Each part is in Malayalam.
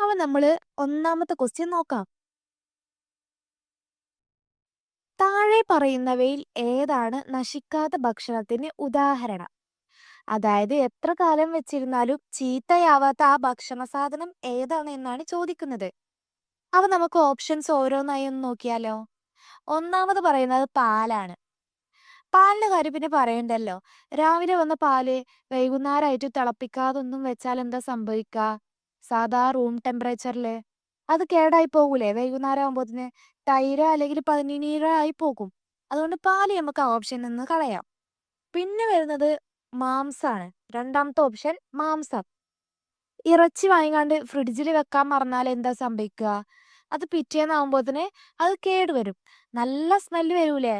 അപ്പൊ നമ്മള് ഒന്നാമത്തെ ക്വസ്റ്റ്യൻ നോക്കാം. താഴെ പറയുന്നവയിൽ ഏതാണ് നശിക്കാത്ത ഭക്ഷണത്തിന് ഉദാഹരണം? അതായത് എത്ര കാലം വെച്ചിരുന്നാലും ചീത്തയാവാത്ത ആ ഭക്ഷണ സാധനം ഏതാണ് എന്നാണ് ചോദിക്കുന്നത്. അപ്പൊ നമുക്ക് ഓപ്ഷൻസ് ഓരോന്നായി ഒന്ന് നോക്കിയാലോ. ഒന്നാമത് പറയുന്നത് പാലാണ്. പാലിന്റെ കാര്യം പിന്നെ പറയണ്ടല്ലോ. രാവിലെ വന്ന പാല് വൈകുന്നേരമായിട്ട് തിളപ്പിക്കാതൊന്നും വെച്ചാൽ എന്താ സംഭവിക്കുക? സാധാ റൂം ടെമ്പറേച്ചറില് അത് കേടായി പോകൂലേ വൈകുന്നേരം ആകുമ്പോത്തിന്? തൈര് അല്ലെങ്കിൽ പനിനീരോ ആയി പോകും. അതുകൊണ്ട് പാല് നമുക്ക് ആ ഓപ്ഷൻ നിന്ന് കളയാം. പിന്നെ വരുന്നത് മാംസാണ്. രണ്ടാമത്തെ ഓപ്ഷൻ മാംസം. ഇറച്ചി വാങ്ങിക്കാണ്ട് ഫ്രിഡ്ജിൽ വെക്കാൻ മറന്നാൽ എന്താ സംഭവിക്കുക? അത് പിറ്റേന്നാകുമ്പോത്തിന് അത് കേടുവരും. നല്ല സ്മെല്ല് വരൂലേ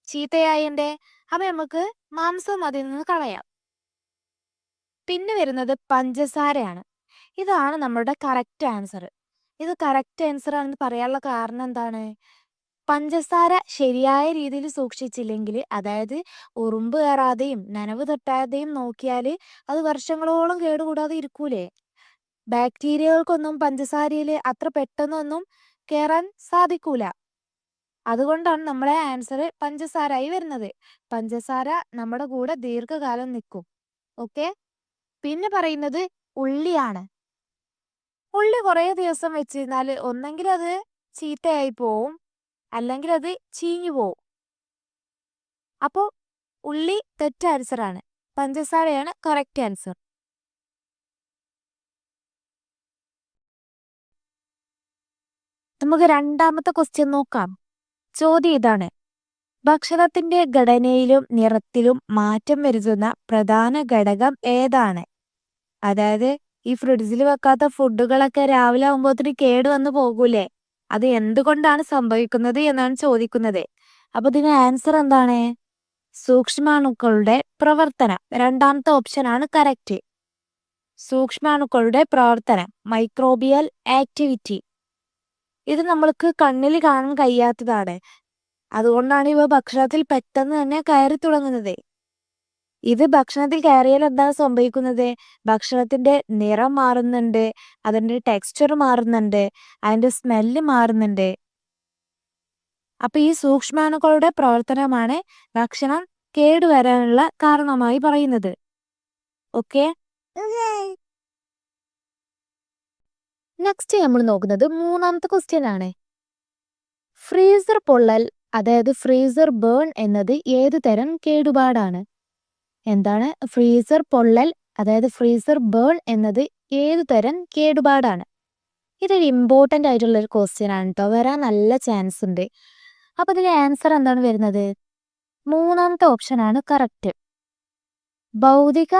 ചീത്തയായതിന്റെ? അപ്പൊ നമുക്ക് മാംസം അതിൽ നിന്ന് കളയാം. പിന്നെ വരുന്നത് പഞ്ചസാരയാണ്. ഇതാണ് നമ്മുടെ കറക്റ്റ് ആൻസർ. ഇത് കറക്റ്റ് ആൻസർ ആണെന്ന് പറയാനുള്ള കാരണം എന്താണ്? പഞ്ചസാര ശരിയായ രീതിയിൽ സൂക്ഷിച്ചില്ലെങ്കിൽ, അതായത് ഉറുമ്പ് കയറാതെയും നനവ് തട്ടാതെയും നോക്കിയാൽ അത് വർഷങ്ങളോളം കേടുകൂടാതെ ഇരിക്കൂലേ? ബാക്ടീരിയകൾക്കൊന്നും പഞ്ചസാരയിൽ അത്ര പെട്ടെന്നൊന്നും കയറാൻ സാധിക്കൂല. അതുകൊണ്ടാണ് നമ്മളെ ആൻസർ പഞ്ചസാരയായി വരുന്നത്. പഞ്ചസാര നമ്മുടെ കൂടെ ദീർഘകാലം നിൽക്കും. ഓക്കെ. പിന്നെ പറയുന്നത് ഉള്ളിയാണ്. ഉള്ളി കുറേ ദിവസം വെച്ചിരുന്നാൽ ഒന്നെങ്കിൽ അത് ചീത്തയായി പോവും, അല്ലെങ്കിൽ അത് ചീഞ്ഞു പോവും. അപ്പോൾ ഉള്ളി തെറ്റ് ആൻസറാണ്. പഞ്ചസാരയാണ് കറക്റ്റ് ആൻസർ. നമുക്ക് രണ്ടാമത്തെ ക്വസ്റ്റ്യൻ നോക്കാം. ചോദ്യം ഇതാണ്: ഭക്ഷണത്തിന്റെ ഘടനയിലും നിറത്തിലും മാറ്റം വരുത്തുന്ന പ്രധാന ഘടകം ഏതാണ്? അതായത് ഈ ഫ്രിഡ്ജിൽ വെക്കാത്ത ഫുഡുകളൊക്കെ രാവിലെ ആകുമ്പോഴത്തേന് കേടുവന്ന് പോകൂലേ? അത് എന്തുകൊണ്ടാണ് സംഭവിക്കുന്നത് എന്നാണ് ചോദിക്കുന്നത്. അപ്പൊ ഇതിന് ആൻസർ എന്താണ്? സൂക്ഷ്മാണുക്കളുടെ പ്രവർത്തനം. രണ്ടാമത്തെ ഓപ്ഷൻ ആണ് കറക്റ്റ്. സൂക്ഷ്മാണുക്കളുടെ പ്രവർത്തനം, മൈക്രോബിയൽ ആക്ടിവിറ്റി. ഇത് നമ്മൾക്ക് കണ്ണിൽ കാണാൻ കഴിയാത്തതാണ്. അതുകൊണ്ടാണ് ഇവ ഭക്ഷണത്തിൽ പെട്ടെന്ന് തന്നെ കയറി തുടങ്ങുന്നത്. ഇത് ഭക്ഷണത്തിൽ കയറിയാൽ എന്താണ് സംഭവിക്കുന്നത്? ഭക്ഷണത്തിന്റെ നിറം മാറുന്നുണ്ട്, അതിന്റെ ടെക്സ്ചർ മാറുന്നുണ്ട്, അതിന്റെ സ്മെല്ല് മാറുന്നുണ്ട്. അപ്പൊ ഈ സൂക്ഷ്മാണുക്കളുടെ പ്രവർത്തനമാണ് ഭക്ഷണം കേടുവരാനുള്ള കാരണമായി പറയുന്നത്. ഓക്കെ. നെക്സ്റ്റ് നമ്മൾ നോക്കുന്നത് മൂന്നാമത്തെ ക്വസ്റ്റ്യൻ ആണ്. ഫ്രീസർ പൊള്ളൽ, അതായത് ഫ്രീസർ ബേൺ എന്നത് ഏതു തരം കേടുപാടാണ്? എന്താണ് ഫ്രീസർ പൊള്ളൽ, അതായത് ഫ്രീസർ ബേൺ എന്നത് ഏതു തരം കേടുപാടാണ്? ഇതൊരു ഇമ്പോർട്ടൻ്റ് ആയിട്ടുള്ള ഒരു ക്വസ്റ്റ്യൻ ആണ് കേട്ടോ. വരാൻ നല്ല ചാൻസ് ഉണ്ട്. അപ്പൊ ഇതിന്റെ ആൻസർ എന്താണ് വരുന്നത്? മൂന്നാമത്തെ ഓപ്ഷൻ ആണ് കറക്റ്റ്. ഭൗതിക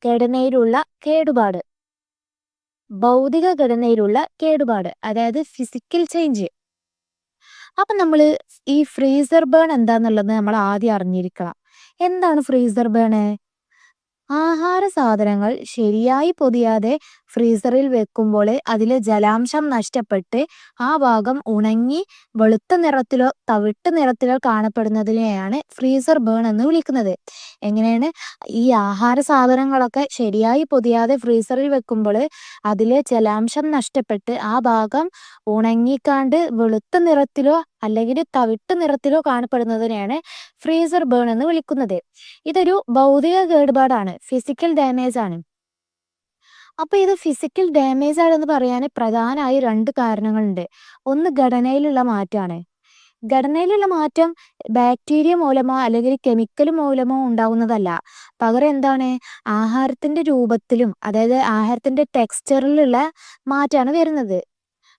ഘടനയിലുള്ള കേടുപാട്. ഭൗതിക ഘടനയിലുള്ള കേടുപാട്, അതായത് ഫിസിക്കൽ ചേഞ്ച്. അപ്പൊ നമ്മള് ഈ ഫ്രീസർ ബേൺ എന്താന്നുള്ളത് നമ്മൾ ആദ്യം അറിഞ്ഞിരിക്കണം. എന്താണ് ഫ്രീസർ ബേൺ? ആഹാര സാധനങ്ങൾ ശരിയായി പൊതിയാതെ ഫ്രീസറിൽ വെക്കുമ്പോൾ അതിലെ ജലാംശം നഷ്ടപ്പെട്ട് ആ ഭാഗം ഉണങ്ങി വെളുത്ത നിറത്തിലോ തവിട്ട് നിറത്തിലോ കാണപ്പെടുന്നതിനെയാണ് ഫ്രീസർ ബേൺ എന്ന് വിളിക്കുന്നത്. എങ്ങനെയാണ്? ഈ ആഹാര സാധനങ്ങളൊക്കെ ശരിയായി പൊതിയാതെ ഫ്രീസറിൽ വെക്കുമ്പോൾ അതിലെ ജലാംശം നഷ്ടപ്പെട്ട് ആ ഭാഗം ഉണങ്ങിക്കാണ്ട് വെളുത്ത നിറത്തിലോ അല്ലെങ്കിൽ തവിട്ട് നിറത്തിലോ കാണപ്പെടുന്നതിനെയാണ് ഫ്രീസർ ബേൺ എന്ന് വിളിക്കുന്നത്. ഇതൊരു ഭൗതിക കേടുപാടാണ്, ഫിസിക്കൽ ഡാമേജ് ആണ്. അപ്പൊ ഇത് ഫിസിക്കൽ ഡാമേജ് ആണെന്ന് പറയാൻ പ്രധാനമായി രണ്ട് കാരണങ്ങളുണ്ട്. ഒന്ന് ഘടനയിലുള്ള മാറ്റമാണ്. ഘടനയിലുള്ള മാറ്റം ബാക്ടീരിയ മൂലമോ അല്ലെങ്കിൽ കെമിക്കൽ മൂലമോ ഉണ്ടാവുന്നതല്ല. പകരം എന്താണ്? ആഹാരത്തിന്റെ രൂപത്തിലും, അതായത് ആഹാരത്തിന്റെ ടെക്സ്ചറിലുള്ള മാറ്റമാണ് വരുന്നത്.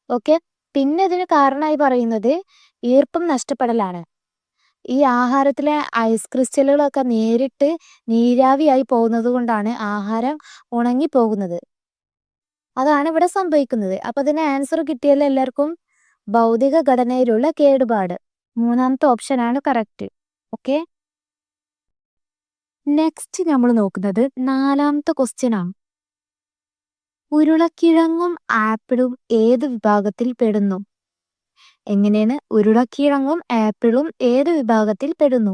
ഓക്കെ. പിന്നെ ഇതിന് കാരണമായി പറയുന്നത് ഈർപ്പം നഷ്ടപ്പെടലാണ്. ഈ ആഹാരത്തിലെ ഐസ് ക്രിസ്റ്റലുകളൊക്കെ നേരിട്ട് നീരാവിയായി പോകുന്നത് കൊണ്ടാണ് ആഹാരം ഉണങ്ങിപ്പോകുന്നത്. അതാണ് ഇവിടെ സംഭവിക്കുന്നത്. അപ്പൊ ഇതിന് ആൻസർ കിട്ടിയല്ലോ എല്ലാവർക്കും. ഭൗതിക ഘടനയിലുള്ള കേടുപാട്, മൂന്നാമത്തെ ഓപ്ഷൻ ആണ് കറക്റ്റ്. ഓക്കെ. നെക്സ്റ്റ് നമ്മൾ നോക്കുന്നത് നാലാമത്തെ ക്വസ്റ്റ്യൻ ആണ്. ഉരുളക്കിഴങ്ങും ആപ്പിളും ഏത് വിഭാഗത്തിൽ പെടുന്നു? എങ്ങനെയാണ്? ഉരുളക്കിഴങ്ങും ആപ്പിളും ഏത് വിഭാഗത്തിൽ പെടുന്നു?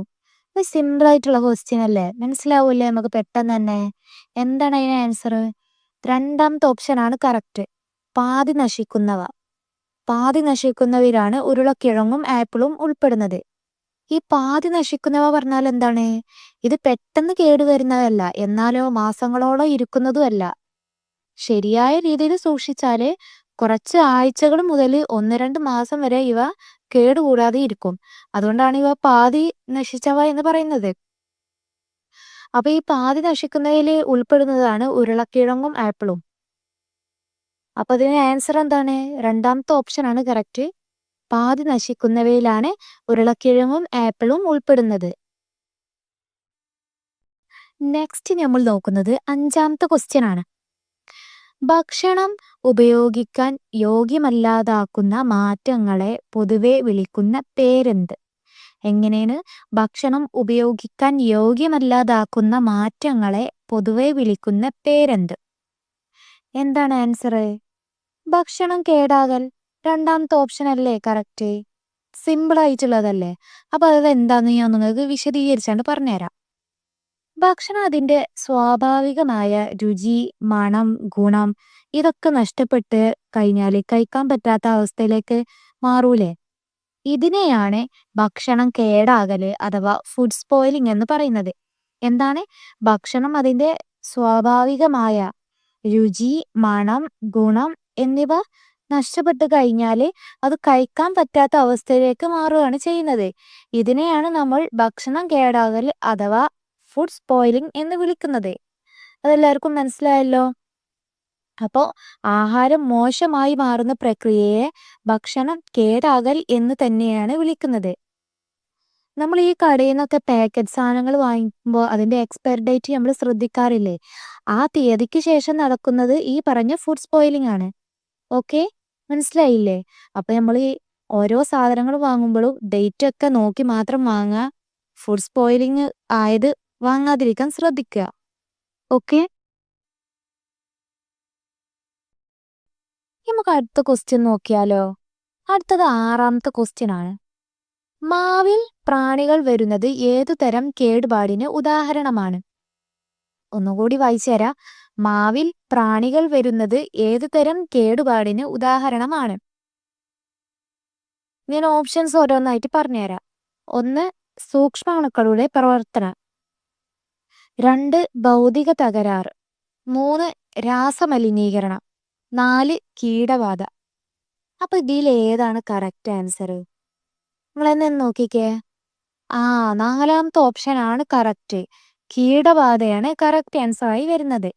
ഇത് സിമ്പിൾ ആയിട്ടുള്ള ക്വസ്റ്റ്യൻ അല്ലേ? മനസ്സിലാവൂലേ നമുക്ക് പെട്ടെന്ന് തന്നെ? എന്താണ് അതിന് ആൻസർ? രണ്ടാമത്തെ ഓപ്ഷനാണ് കറക്റ്റ്. പാതി നശിക്കുന്നവ. പാതി നശിക്കുന്നവയിലാണ് ഉരുളക്കിഴങ്ങും ആപ്പിളും ഉൾപ്പെടുന്നത്. ഈ പാതി നശിക്കുന്നവ പറഞ്ഞാൽ എന്താണ്? ഇത് പെട്ടെന്ന് കേടുവരുന്നതല്ല, എന്നാലോ മാസങ്ങളോളം ഇരിക്കുന്നതുമല്ല. ശരിയായ രീതിയിൽ സൂക്ഷിച്ചാല് കുറച്ച് ആഴ്ചകൾ മുതൽ 1-2 മാസം വരെ ഇവ കേടുകൂടാതെ ഇരിക്കും. അതുകൊണ്ടാണ് ഇവ പാതി നശിച്ചവ എന്ന് പറയുന്നത്. അപ്പൊ ഈ പാതി നശിക്കുന്നതിൽ ഉൾപ്പെടുന്നതാണ് ഉരുളക്കിഴങ്ങും ആപ്പിളും. അപ്പൊ അതിന് ആൻസർ എന്താണ്? രണ്ടാമത്തെ ഓപ്ഷനാണ് കറക്റ്റ്. പാതി നശിക്കുന്നവയിലാണ് ഉരുളക്കിഴങ്ങും ആപ്പിളും ഉൾപ്പെടുന്നത്. നെക്സ്റ്റ് നമ്മൾ നോക്കുന്നത് 5ാമത്തെ ക്വസ്റ്റ്യൻ ആണ്. ഭക്ഷണം ഉപയോഗിക്കാൻ യോഗ്യമല്ലാതാക്കുന്ന മാറ്റങ്ങളെ പൊതുവെ വിളിക്കുന്ന പേരെന്ത്? എങ്ങനെയാണ്? ഭക്ഷണം ഉപയോഗിക്കാൻ യോഗ്യമല്ലാതാക്കുന്ന മാറ്റങ്ങളെ പൊതുവെ വിളിക്കുന്ന പേരെന്ത്? എന്താണ് ആൻസർ? ഭക്ഷണം കേടാകൽ. രണ്ടാമത്തെ ഓപ്ഷൻ അല്ലേ കറക്റ്റ്? സിമ്പിൾ ആയിട്ടുള്ളതല്ലേ? അപ്പൊ അത് എന്താന്ന് ഞാൻ നിങ്ങൾക്ക് വിശദീകരിച്ചാണ്ട് പറഞ്ഞുതരാം. ഭക്ഷണം അതിന്റെ സ്വാഭാവികമായ രുചി, മണം, ഗുണം ഇതൊക്കെ നഷ്ടപ്പെട്ട് കഴിഞ്ഞാൽ കഴിക്കാൻ പറ്റാത്ത അവസ്ഥയിലേക്ക് മാറൂലേ? ഇതിനെയാണ് ഭക്ഷണം കേടാകല് അഥവാ ഫുഡ് സ്പോയിലിംഗ് എന്ന് പറയുന്നത്. എന്താണ്? ഭക്ഷണം അതിന്റെ സ്വാഭാവികമായ രുചി, മണം, ഗുണം എന്നിവ നഷ്ടപ്പെട്ട് കഴിഞ്ഞാൽ അത് കഴിക്കാൻ പറ്റാത്ത അവസ്ഥയിലേക്ക് മാറുകയാണ് ചെയ്യുന്നത്. ഇതിനെയാണ് നമ്മൾ ഭക്ഷണം കേടാകൽ അഥവാ ഫുഡ് സ്പോയിലിംഗ് എന്ന് വിളിക്കുന്നത്. അതെല്ലാവർക്കും മനസ്സിലായല്ലോ. അപ്പോൾ ആഹാരം മോശമായി മാറുന്ന പ്രക്രിയയെ ഭക്ഷണം കേടാകൽ എന്ന് തന്നെയാണ് വിളിക്കുന്നത്. നമ്മൾ ഈ കടയിൽ നിന്നൊക്കെ പാക്കറ്റ് സാധനങ്ങൾ വാങ്ങിക്കുമ്പോൾ അതിന്റെ എക്സ്പയറി ഡേറ്റ് നമ്മൾ ശ്രദ്ധിക്കാറില്ലേ? ആ തീയതിക്ക് ശേഷം നടക്കുന്നത് ഈ പറഞ്ഞ ഫുഡ് സ്പോയിലിംഗ് ആണ്. ഓക്കെ, മനസ്സിലായില്ലേ? അപ്പൊ നമ്മൾ ഈ ഓരോ സാധനങ്ങൾ വാങ്ങുമ്പോഴും ഡേറ്റ് ഒക്കെ നോക്കി മാത്രം വാങ്ങുക. ഫുഡ് സ്പോയിലിംഗ് ആയത് വാങ്ങാതിരിക്കാൻ ശ്രദ്ധിക്കുക. ഓക്കെ, നമുക്ക് അടുത്ത ക്വസ്റ്റ്യൻ നോക്കിയാലോ? അടുത്തത് 6ാമത്തെ ക്വസ്റ്റ്യൻ ആണ്. മാവിൽ പ്രാണികൾ വരുന്നത് ഏതു തരം കേടുപാടിന് ഉദാഹരണമാണ്? ഒന്നുകൂടി വായിച്ചുതരാം. മാവിൽ പ്രാണികൾ വരുന്നത് ഏതു തരം കേടുപാടിന് ഉദാഹരണമാണ്? ഞാൻ ഓപ്ഷൻസ് ഓരോന്നായിട്ട് പറഞ്ഞുതരാം. 1 സൂക്ഷ്മാണുക്കളുടെ പ്രവർത്തനം, 2 ഭൗതിക തകരാറ്, 3 രാസമലിനീകരണം, 4 കീടബാധ. അപ്പൊ ഇതിൽ ഏതാണ് കറക്റ്റ് ആൻസർ? നിങ്ങളെന്നെ നോക്കിക്കേ. 4ാമത്തെ ഓപ്ഷൻ ആണ് കറക്റ്റ്. കീടബാധയാണ് കറക്റ്റ് ആൻസർ ആയി വരുന്നത്.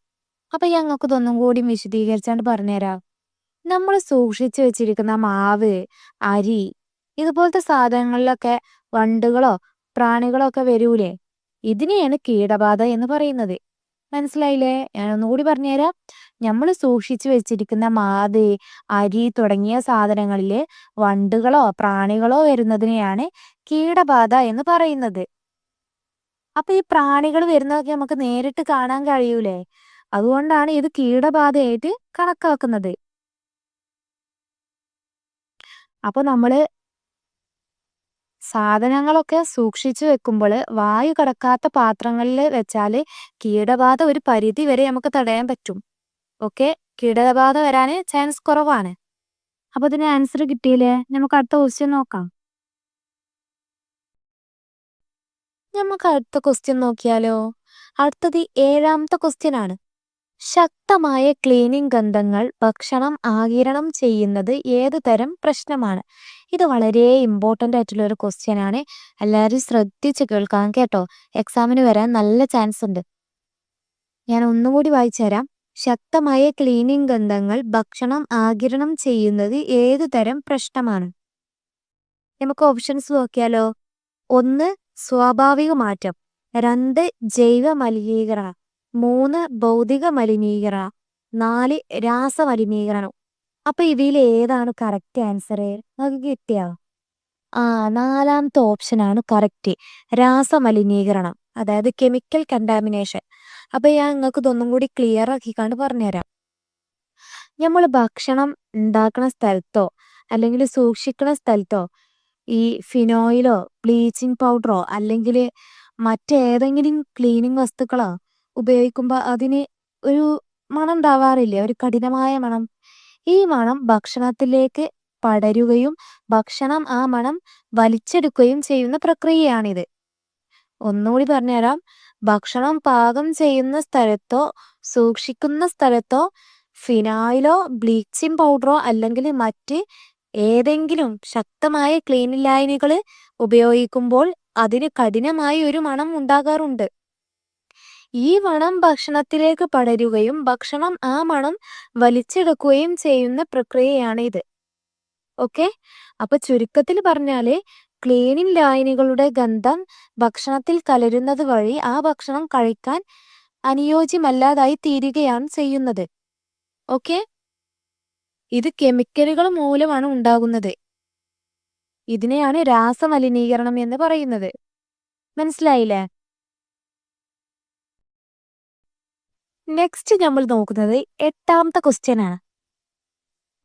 അപ്പൊ ഞങ്ങൾക്ക് ഇതൊന്നും കൂടി വിശദീകരിച്ചാണ്ട് പറഞ്ഞുതരാം. നമ്മൾ സൂക്ഷിച്ചു വെച്ചിരിക്കുന്ന മാവ്, അരി ഇതുപോലത്തെ സാധനങ്ങളിലൊക്കെ വണ്ടുകളോ പ്രാണികളോ ഒക്കെ വരൂലേ? ഇതിനെയാണ് കീടബാധ എന്ന് പറയുന്നത്. മനസ്സിലായില്ലേ? ഞാൻ ഒന്നുകൂടി പറഞ്ഞുതരാം. നമ്മൾ സൂക്ഷിച്ചു വെച്ചിരിക്കുന്ന മാവ്, അരി തുടങ്ങിയ സാധനങ്ങളില് വണ്ടുകളോ പ്രാണികളോ വരുന്നതിനെയാണ് കീടബാധ എന്ന് പറയുന്നത്. അപ്പൊ ഈ പ്രാണികൾ വരുന്നതൊക്കെ നമുക്ക് നേരിട്ട് കാണാൻ കഴിയൂലേ? അതുകൊണ്ടാണ് ഇത് കീടബാധയായിട്ട് കണക്കാക്കുന്നത്. അപ്പൊ നമ്മള് സാധനങ്ങളൊക്കെ സൂക്ഷിച്ചു വെക്കുമ്പോൾ വായു കടക്കാത്ത പാത്രങ്ങളിൽ വെച്ചാല് കീടബാധ ഒരു പരിധി വരെ നമുക്ക് തടയാൻ പറ്റും. ഓക്കെ, കീടബാധ വരാന് ചാൻസ് കുറവാണ്. അപ്പൊ ഇതിന് ആൻസർ കിട്ടിയില്ലേ? നമുക്ക് അടുത്ത ക്വസ്റ്റ്യൻ നോക്കാം. നമുക്ക് അടുത്ത ക്വസ്റ്റ്യൻ നോക്കിയാലോ? അടുത്തത് 7ാമത്തെ ക്വസ്റ്റ്യൻ ആണ്. ശക്തമായ ക്ലീനിങ് ഗന്ധങ്ങൾ ഭക്ഷണം ആഗിരണം ചെയ്യുന്നത് ഏതു തരം പ്രശ്നമാണ്? ഇത് വളരെ ഇമ്പോർട്ടൻ്റ് ആയിട്ടുള്ള ഒരു ക്വസ്റ്റ്യൻ ആണ്. എല്ലാവരും ശ്രദ്ധിച്ച് കേൾക്കാം കേട്ടോ. എക്സാമിന് വരാൻ നല്ല ചാൻസ് ഉണ്ട്. ഞാൻ ഒന്നുകൂടി വായിച്ചു തരാം. ശക്തമായ ക്ലീനിങ് ഗന്ധങ്ങൾ ഭക്ഷണം ആഗിരണം ചെയ്യുന്നത് ഏതു തരം പ്രശ്നമാണ്? നമുക്ക് ഓപ്ഷൻസ് നോക്കിയാലോ? 1 സ്വാഭാവിക മാറ്റം, 2 ജൈവ മലിനീകരണം, 3 ഭൗതിക മലിനീകരണം, 4 രാസമലിനീകരണം. അപ്പൊ ഇതിൽ ഏതാണ് കറക്റ്റ് ആൻസർ? നമുക്ക് കിട്ടിയോ? 4ാമത്തെ ഓപ്ഷൻ ആണ് കറക്റ്റ്. രാസമലിനീകരണം, അതായത് കെമിക്കൽ കണ്ടാമിനേഷൻ. അപ്പൊ ഞാൻ നിങ്ങൾക്ക് ഇതൊന്നും കൂടി ക്ലിയർ ആക്കിക്കാണ്ട് പറഞ്ഞുതരാം. നമ്മൾ ഭക്ഷണം ഉണ്ടാക്കുന്ന സ്ഥലത്തോ അല്ലെങ്കിൽ സൂക്ഷിക്കുന്ന സ്ഥലത്തോ ഈ ഫിനോയിലോ ബ്ലീച്ചിങ് പൗഡറോ അല്ലെങ്കിൽ മറ്റേതെങ്കിലും ക്ലീനിങ് വസ്തുക്കളോ ഉപയോഗിക്കുമ്പോൾ അതിന് ഒരു മണം ഉണ്ടാവാറില്ലേ, ഒരു കഠിനമായ മണം. ഈ മണം ഭക്ഷണത്തിലേക്ക് പടരുകയും ഭക്ഷണം ആ മണം വലിച്ചെടുക്കുകയും ചെയ്യുന്ന പ്രക്രിയയാണിത്. ഒന്നുകൂടി പറഞ്ഞുതരാം. ഭക്ഷണം പാകം ചെയ്യുന്ന സ്ഥലത്തോ സൂക്ഷിക്കുന്ന സ്ഥലത്തോ ഫിനായിലോ ബ്ലീച്ചിങ് പൗഡറോ അല്ലെങ്കിൽ മറ്റ് ഏതെങ്കിലും ശക്തമായ ക്ലീനിങ് ലൈനുകൾ ഉപയോഗിക്കുമ്പോൾ അതിന് കഠിനമായ ഒരു മണം ഉണ്ടാകാറുണ്ട്. ഈ മണം ഭക്ഷണത്തിലേക്ക് പടരുകയും ഭക്ഷണം ആ മണം വലിച്ചെടുക്കുകയും ചെയ്യുന്ന പ്രക്രിയയാണ് ഇത്. ഓക്കെ, അപ്പൊ ചുരുക്കത്തിൽ പറഞ്ഞാല് ക്ലീനിങ് ലായനികളുടെ ഗന്ധം ഭക്ഷണത്തിൽ കലരുന്നത് വഴി ആ ഭക്ഷണം കഴിക്കാൻ അനുയോജ്യമല്ലാതായി തീരുകയാണ് ചെയ്യുന്നത്. ഓക്കെ, ഇത് കെമിക്കലുകൾ മൂലമാണ് ഉണ്ടാകുന്നത്. ഇതിനെയാണ് രാസമലിനീകരണം എന്ന് പറയുന്നത്. മനസ്സിലായില്ലേ? നെക്സ്റ്റ് നമ്മൾ നോക്കുന്നത് 8ാമത്തെ ക്വസ്റ്റ്യൻ ആണ്.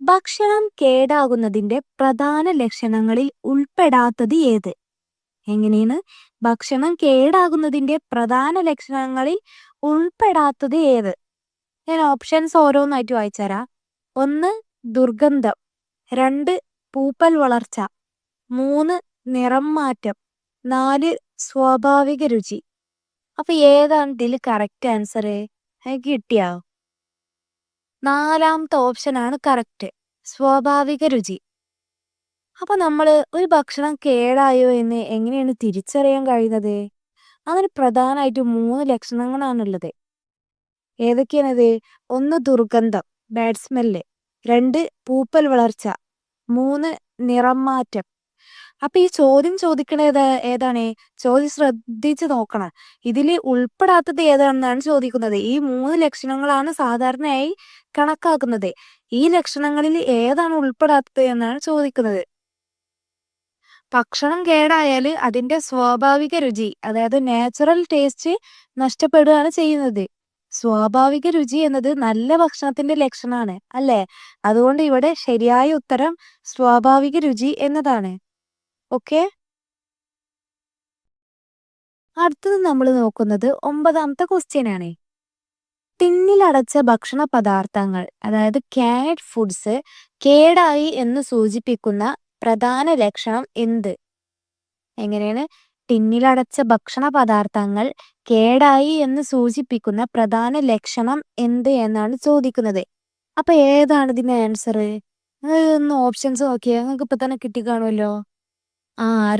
ഭക്ഷണം കേടാകുന്നതിന്റെ പ്രധാന ലക്ഷണങ്ങളിൽ ഉൾപ്പെടാത്തത് ഏത്? എങ്ങനെയാണ്? ഭക്ഷണം കേടാകുന്നതിന്റെ പ്രധാന ലക്ഷണങ്ങളിൽ ഉൾപ്പെടാത്തത് ഏത്? ഞാൻ ഓപ്ഷൻസ് ഓരോന്നായിട്ട് വായിച്ചുതരാം. 1 ദുർഗന്ധം, 2 പൂപ്പൽ വളർച്ച, 3 നിറം മാറ്റം, 4 സ്വാഭാവിക രുചി. അപ്പൊ ഏതാണ് ഇതിൽ കറക്റ്റ് ആൻസർ? കിട്ടിയോ? 4ാമത്തെ ഓപ്ഷൻ ആണ് കറക്റ്റ്, സ്വാഭാവിക രുചി. അപ്പൊ നമ്മള് ഒരു ഭക്ഷണം കേടായോ എന്ന് എങ്ങനെയാണ് തിരിച്ചറിയാൻ കഴിയുന്നത്? അതിന് പ്രധാനമായിട്ട് 3 ലക്ഷണങ്ങളാണുള്ളത്. ഏതൊക്കെയാണത്? 1 ദുർഗന്ധം, ബാഡ് സ്മെല്ല്, 2 പൂപ്പൽ വളർച്ച, 3 നിറം മാറ്റം. അപ്പൊ ഈ ചോദ്യം ചോദിക്കണത് ഏതാണ്? ചോദ്യം ശ്രദ്ധിച്ച് നോക്കണം. ഇതിൽ ഉൾപ്പെടാത്തത് ഏതാണെന്നാണ് ചോദിക്കുന്നത്. ഈ 3 ലക്ഷണങ്ങളാണ് സാധാരണയായി കണക്കാക്കുന്നത്. ഈ ലക്ഷണങ്ങളിൽ ഏതാണ് ഉൾപ്പെടാത്തത് എന്നാണ് ചോദിക്കുന്നത്. ഭക്ഷണം കേടായാൽ അതിന്റെ സ്വാഭാവിക രുചി, അതായത് നാച്ചുറൽ ടേസ്റ്റ് നഷ്ടപ്പെടുകയാണ് ചെയ്യുന്നത്. സ്വാഭാവിക രുചി എന്നത് നല്ല ഭക്ഷണത്തിന്റെ ലക്ഷണമാണ്, അല്ലേ? അതുകൊണ്ട് ഇവിടെ ശരിയായ ഉത്തരം സ്വാഭാവിക രുചി എന്നതാണ്. ഓക്കെ, അടുത്തത് നമ്മൾ നോക്കുന്നത് 9ാമത്തെ ക്വസ്റ്റ്യൻ ആണ്. ടിന്നിലടച്ച ഭക്ഷണ പദാർത്ഥങ്ങൾ, അതായത് ക്യാനഡ് ഫുഡ്സ് കേടായി എന്ന് സൂചിപ്പിക്കുന്ന പ്രധാന ലക്ഷണം എന്ത്? എങ്ങനെയാണ്? ടിന്നിലടച്ച ഭക്ഷണ പദാർത്ഥങ്ങൾ കേടായി എന്ന് സൂചിപ്പിക്കുന്ന പ്രധാന ലക്ഷണം എന്ത് എന്നാണ് ചോദിക്കുന്നത്. അപ്പൊ ഏതാണ് ഇതിന്റെ ആൻസർ? ഒന്ന് ഓപ്ഷൻസ് നോക്കിയാൽ നിങ്ങൾക്ക് ഇപ്പൊ തന്നെ കിട്ടിക്കാണുമല്ലോ.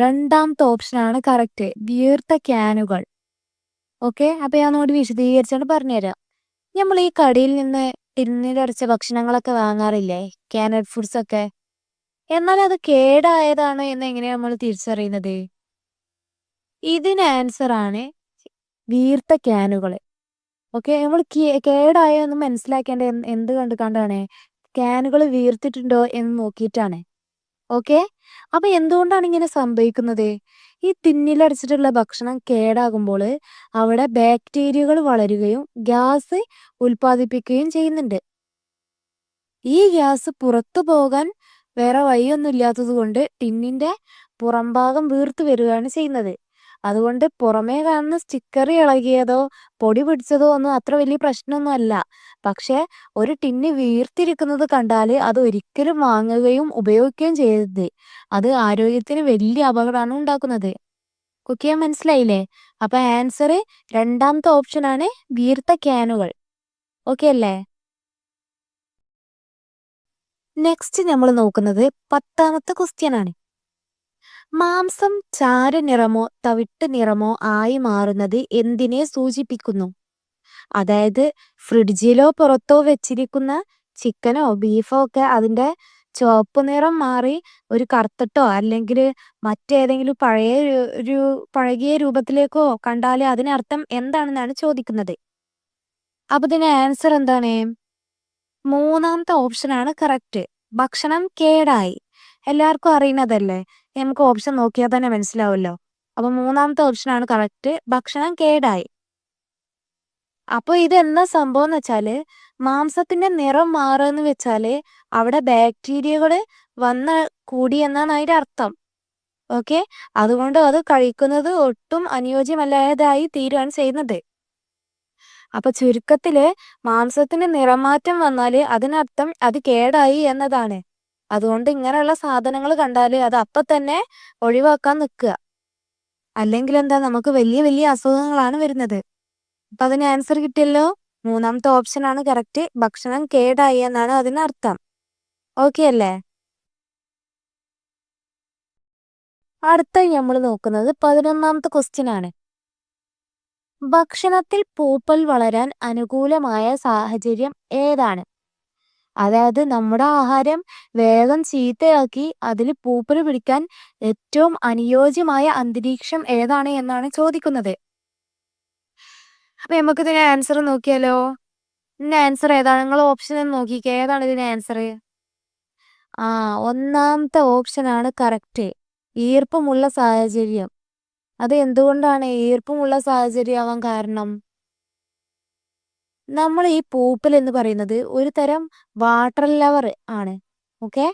2ാമത്തെ ഓപ്ഷൻ ആണ് കറക്റ്റ്, വീർത്ത ക്യാനുകൾ. ഓക്കെ, അപ്പൊ ഞാൻ ഒന്നുകൂടി വിശദീകരിച്ചാണ് പറഞ്ഞുതരാം. നമ്മൾ ഈ കടയിൽ നിന്ന് ടിന്നിലടച്ച ഭക്ഷണങ്ങളൊക്കെ വാങ്ങാറില്ലേ, ക്യാനഡ് ഫുഡ്സ് ഒക്കെ. എന്നാൽ അത് കേടായതാണ് എന്ന് എങ്ങനെയാണ് നമ്മൾ തിരിച്ചറിയുന്നത്? ഇതിന് ആൻസർ ആണ് വീർത്ത ക്യാനുകൾ. ഓക്കെ, നമ്മൾ കേടായോ എന്ന് മനസ്സിലാക്കേണ്ട എന്ത് കണ്ടാണ്? ക്യാനുകൾ വീർത്തിട്ടുണ്ടോ എന്ന് നോക്കിയിട്ടാണ്. ഓക്കെ, അപ്പൊ എന്തുകൊണ്ടാണ് ഇങ്ങനെ സംഭവിക്കുന്നത്? ഈ ടിന്നിലടച്ചിട്ടുള്ള ഭക്ഷണം കേടാകുമ്പോൾ അവിടെ ബാക്ടീരിയകൾ വളരുകയും ഗ്യാസ് ഉൽപ്പാദിപ്പിക്കുകയും ചെയ്യുന്നുണ്ട്. ഈ ഗ്യാസ് പുറത്തു പോകാൻ വേറെ വഴിയൊന്നും ഇല്ലാത്തത് കൊണ്ട് ടിന്നിന്റെ പുറംഭാഗം വീർത്തു വരികയാണ് ചെയ്യുന്നത്. അതുകൊണ്ട് പുറമേ കാണുന്ന സ്റ്റിക്കർ ഇളകിയതോ പൊടി പിടിച്ചതോ ഒന്നും അത്ര വലിയ പ്രശ്നമൊന്നും അല്ല. പക്ഷെ ഒരു ടിന്ന് വീർത്തിരിക്കുന്നത് കണ്ടാൽ അത് ഒരിക്കലും വാങ്ങുകയും ഉപയോഗിക്കുകയും ചെയ്യരുത്. അത് ആരോഗ്യത്തിന് വലിയ അപകടമാണ് ഉണ്ടാക്കുന്നത്. കുക്കിയാൻ മനസ്സിലായില്ലേ? അപ്പൊ ആൻസർ 2ാമത്തെ ഓപ്ഷൻ ആണ് വീർത്ത ക്യാനുകൾ. ഓക്കെ അല്ലേ? നെക്സ്റ്റ് നമ്മൾ നോക്കുന്നത് 10ാമത്തെ ക്വസ്റ്റ്യൻ ആണ്. മാംസം ചാരനിറമോ തവിട്ട് നിറമോ ആയി മാറുന്നത് എന്തിനെ സൂചിപ്പിക്കുന്നു? അതായത് ഫ്രിഡ്ജിലോ പുറത്തോ വെച്ചിരിക്കുന്ന ചിക്കനോ ബീഫോ ഒക്കെ അതിന്റെ ചുവപ്പ് നിറം മാറി ഒരു കറുത്തിട്ടോ അല്ലെങ്കിൽ മറ്റേതെങ്കിലും പഴകിയ രൂപത്തിലേക്കോ കണ്ടാൽ അതിനർത്ഥം എന്താണെന്നാണ് ചോദിക്കുന്നത്. അപ്പൊ ഇതിന് ആൻസർ എന്താണ്? 3ാമത്തെ ഓപ്ഷൻ ആണ് കറക്റ്റ്, ഭക്ഷണം കേടായി. എല്ലാവർക്കും അറിയുന്നതല്ലേ, നമുക്ക് ഓപ്ഷൻ നോക്കിയാൽ തന്നെ മനസ്സിലാവുമല്ലോ. അപ്പൊ 3ാമത്തെ ഓപ്ഷൻ ആണ് കറക്റ്റ്, ഭക്ഷണം കേടായി. അപ്പൊ ഇത് എന്താ സംഭവം എന്ന് വെച്ചാല് മാംസത്തിന്റെ നിറം മാറുകയെന്ന് വെച്ചാല് അവിടെ ബാക്ടീരിയകള് വന്ന് കൂടി എന്നാണ് അതിന്റെ അർത്ഥം. ഓക്കെ, അതുകൊണ്ട് അത് കഴിക്കുന്നത് ഒട്ടും അനുയോജ്യമല്ലാതായി തീരുകയാണ് ചെയ്യുന്നത്. അപ്പൊ ചുരുക്കത്തില് മാംസത്തിന് നിറമാറ്റം വന്നാല് അതിനർത്ഥം അത് കേടായി എന്നതാണ്. അതുകൊണ്ട് ഇങ്ങനെയുള്ള സാധനങ്ങൾ കണ്ടാല് അത് അപ്പൊ തന്നെ ഒഴിവാക്കാൻ നിൽക്കുക. അല്ലെങ്കിൽ എന്താ, നമുക്ക് വലിയ വലിയ അസുഖങ്ങളാണ് വരുന്നത്. അപ്പൊ അതിന് ആൻസർ കിട്ടിയല്ലോ. മൂന്നാമത്തെ ഓപ്ഷൻ ആണ് കറക്റ്റ്. ഭക്ഷണം കേടായി എന്നാണ് അതിനർത്ഥം. ഓക്കെ അല്ലേ? അടുത്ത നമ്മൾ നോക്കുന്നത് 11ാമത്തെ ക്വസ്റ്റ്യൻ ആണ്. ഭക്ഷണത്തിൽ പൂപ്പൽ വളരാൻ അനുകൂലമായ സാഹചര്യം ഏതാണ്? അതായത് നമ്മുടെ ആഹാരം വേഗം ചീത്തയാക്കി അതിൽ പൂപ്പൽ പിടിക്കാൻ ഏറ്റവും അനുയോജ്യമായ അന്തരീക്ഷം ഏതാണ് എന്നാണ് ചോദിക്കുന്നത്. അപ്പൊ നമുക്ക് ഇതിന് ആൻസർ നോക്കിയാലോ. ഇതിന്റെ ആൻസർ ഏതാണ്? നിങ്ങൾ ഓപ്ഷൻ നോക്കിക്കേ, ഏതാണ് ഇതിന്റെ ആൻസർ? ഒന്നാമത്തെ ഓപ്ഷൻ ആണ് കറക്റ്റ്. ഈർപ്പമുള്ള സാഹചര്യം. അത് എന്തുകൊണ്ടാണ് ഈർപ്പമുള്ള സാഹചര്യം ആവാൻ കാരണം? നമ്മൾ ഈ പൂപ്പൽ എന്ന് പറയുന്നത് ഒരു തരം വാട്ടർ ലവർ ആണ്. ഓക്കെ,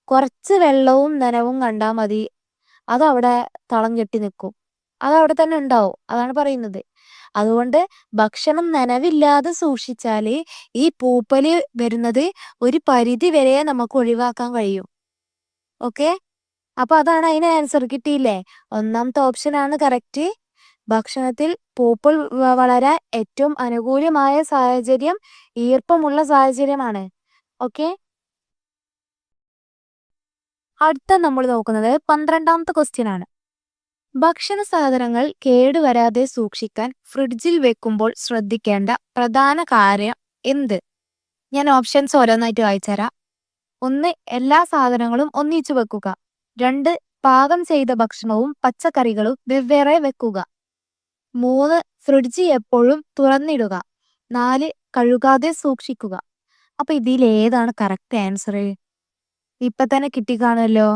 കുറച്ച് വെള്ളവും നനവും കണ്ടാൽ മതി, അതവിടെ തളം കെട്ടി നിൽക്കും, അതവിടെ തന്നെ ഉണ്ടാവും. അതാണ് പറയുന്നത്. അതുകൊണ്ട് ഭക്ഷണം നനവില്ലാതെ സൂക്ഷിച്ചാല് ഈ പൂപ്പല് വരുന്നത് ഒരു പരിധി വരെ നമുക്ക് ഒഴിവാക്കാൻ കഴിയും. ഓക്കെ, അപ്പൊ അതാണ് അതിന് ആൻസർ. കിട്ടിയില്ലേ? ഒന്നാമത്തെ ഓപ്ഷൻ ആണ് കറക്റ്റ്. ഭക്ഷണത്തിൽ പൂപ്പൽ വളരാൻ ഏറ്റവും അനുകൂലമായ സാഹചര്യം ഈർപ്പമുള്ള സാഹചര്യമാണ്. ഓക്കെ, അടുത്ത നമ്മൾ നോക്കുന്നത് 12ാമത്തെ ക്വസ്റ്റ്യൻ ആണ്. ഭക്ഷണ സാധനങ്ങൾ കേടുവരാതെ സൂക്ഷിക്കാൻ ഫ്രിഡ്ജിൽ വെക്കുമ്പോൾ ശ്രദ്ധിക്കേണ്ട പ്രധാന കാര്യം എന്ത്? ഞാൻ ഓപ്ഷൻസ് ഓരോന്നായിട്ട് വായിച്ചുതരാം. 1. എല്ലാ സാധനങ്ങളും ഒന്നിച്ചു വെക്കുക. 2. പാകം ചെയ്ത ഭക്ഷണവും പച്ചക്കറികളും വെവ്വേറെ വെക്കുക. 3. ഫ്രിഡ്ജ് എപ്പോഴും തുറന്നിടുക. 4. കഴുകാതെ സൂക്ഷിക്കുക. അപ്പൊ ഇതിൽ ഏതാണ് കറക്റ്റ് ആൻസർ? ഇപ്പൊ തന്നെ കിട്ടിക്കാണല്ലോ.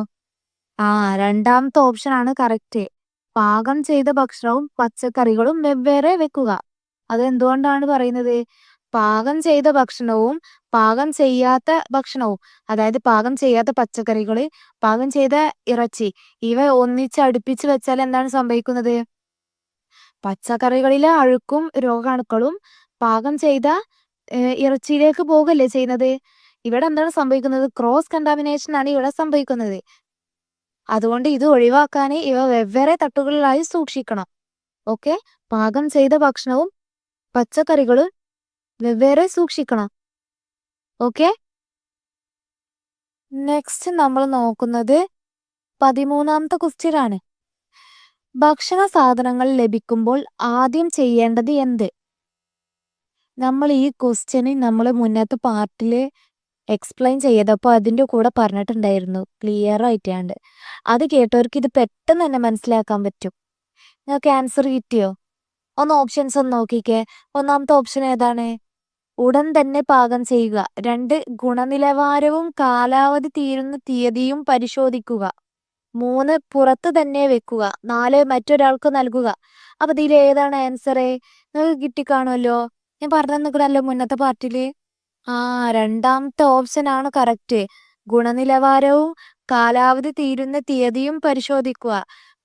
രണ്ടാമത്തെ ഓപ്ഷൻ ആണ് കറക്റ്റ്. പാകം ചെയ്ത ഭക്ഷണവും പച്ചക്കറികളും വെവ്വേറെ വെക്കുക. അതെന്തുകൊണ്ടാണ് പറയുന്നത്? പാകം ചെയ്ത ഭക്ഷണവും പാകം ചെയ്യാത്ത ഭക്ഷണവും, അതായത് പാകം ചെയ്യാത്ത പച്ചക്കറികള്, പാകം ചെയ്ത ഇറച്ചി, ഇവ ഒന്നിച്ച് അടുപ്പിച്ച് വെച്ചാൽ എന്താണ് സംഭവിക്കുന്നത്? പച്ചക്കറികളിലെ അഴുക്കും രോഗാണുക്കളും പാകം ചെയ്ത ഇറച്ചിയിലേക്ക് പോകല്ലേ ചെയ്യുന്നത്. ഇവിടെ എന്താണ് സംഭവിക്കുന്നത്? ക്രോസ് കണ്ടാമിനേഷൻ ആണ് ഇവിടെ സംഭവിക്കുന്നത്. അതുകൊണ്ട് ഇത് ഒഴിവാക്കാൻ ഇവ വെവ്വേറെ തട്ടുകളിലായി സൂക്ഷിക്കണം. ഓക്കെ, പാകം ചെയ്ത ഭക്ഷണവും പച്ചക്കറികളും വെവ്വേറെ സൂക്ഷിക്കണം. ഓക്കെ, നെക്സ്റ്റ് നമ്മൾ നോക്കുന്നത് 13ാമത്തെ ക്വസ്റ്റ്യൻ ആണ്. ഭക്ഷണ സാധനങ്ങൾ ലഭിക്കുമ്പോൾ ആദ്യം ചെയ്യേണ്ടത് എന്ത്? നമ്മൾ ഈ ക്വസ്റ്റ്യന് നമ്മൾ മുന്നത്തെ പാർട്ടില് എക്സ്പ്ലെയിൻ ചെയ്തപ്പോൾ അതിൻ്റെ കൂടെ പറഞ്ഞിട്ടുണ്ടായിരുന്നു ക്ലിയർ ആയിട്ടാണ്ട്. അത് കേട്ടവർക്ക് ഇത് പെട്ടെന്ന് തന്നെ മനസ്സിലാക്കാൻ പറ്റും. നിങ്ങൾക്ക് ആൻസർ കിട്ടിയോ? ഒന്ന് ഓപ്ഷൻസ് ഒന്ന് നോക്കിക്കേ. ഒന്നാമത്തെ ഓപ്ഷൻ ഏതാണ്? ഉടൻ തന്നെ പാകം ചെയ്യുക. 2. ഗുണനിലവാരവും കാലാവധി തീരുന്ന തീയതിയും പരിശോധിക്കുക. 3. പുറത്ത് തന്നെ വെക്കുക. 4. മറ്റൊരാൾക്ക് നൽകുക. അപ്പൊ ഇതിൽ ഏതാണ് ആൻസർ? നിങ്ങൾക്ക് കിട്ടിക്കാണുമല്ലോ. ഞാൻ പറഞ്ഞു തന്നിക്കണല്ലോ മുന്നത്തെ പാർട്ടില്. രണ്ടാമത്തെ ഓപ്ഷൻ ആണ് കറക്റ്റ്. ഗുണനിലവാരവും കാലാവധി തീരുന്ന തീയതിയും പരിശോധിക്കുക.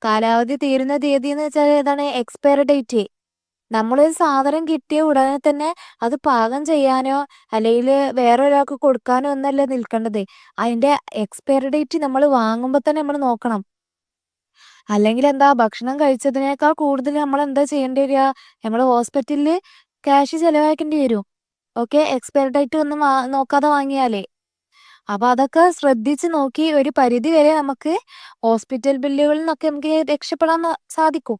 കാലാവധി തീരുന്ന തീയതി എന്ന് വെച്ചാൽ ഏതാണ്? Expiry date. നമ്മളൊരു സാധനം കിട്ടിയ ഉടനെ തന്നെ അത് പാകം ചെയ്യാനോ അല്ലെങ്കിൽ വേറൊരാൾക്ക് കൊടുക്കാനോ ഒന്നല്ല നിൽക്കേണ്ടത്. അതിന്റെ എക്സ്പയറി ഡേറ്റ് നമ്മൾ വാങ്ങുമ്പോൾ തന്നെ നമ്മൾ നോക്കണം. അല്ലെങ്കിൽ എന്താ, ഭക്ഷണം കഴിച്ചതിനേക്കാൾ കൂടുതൽ നമ്മൾ എന്താ ചെയ്യേണ്ടി വരിക? നമ്മൾ ഹോസ്പിറ്റലിൽ ക്യാഷ് ചെലവാക്കേണ്ടി വരും. ഓക്കെ, എക്സ്പയറി ഡേറ്റ് ഒന്നും നോക്കാതെ വാങ്ങിയാലേ. അപ്പൊ അതൊക്കെ ശ്രദ്ധിച്ച് നോക്കി ഒരു പരിധി വരെ നമുക്ക് ഹോസ്പിറ്റൽ ബില്ലുകളിൽ നിന്നൊക്കെ നമുക്ക് രക്ഷപ്പെടാൻ സാധിക്കും.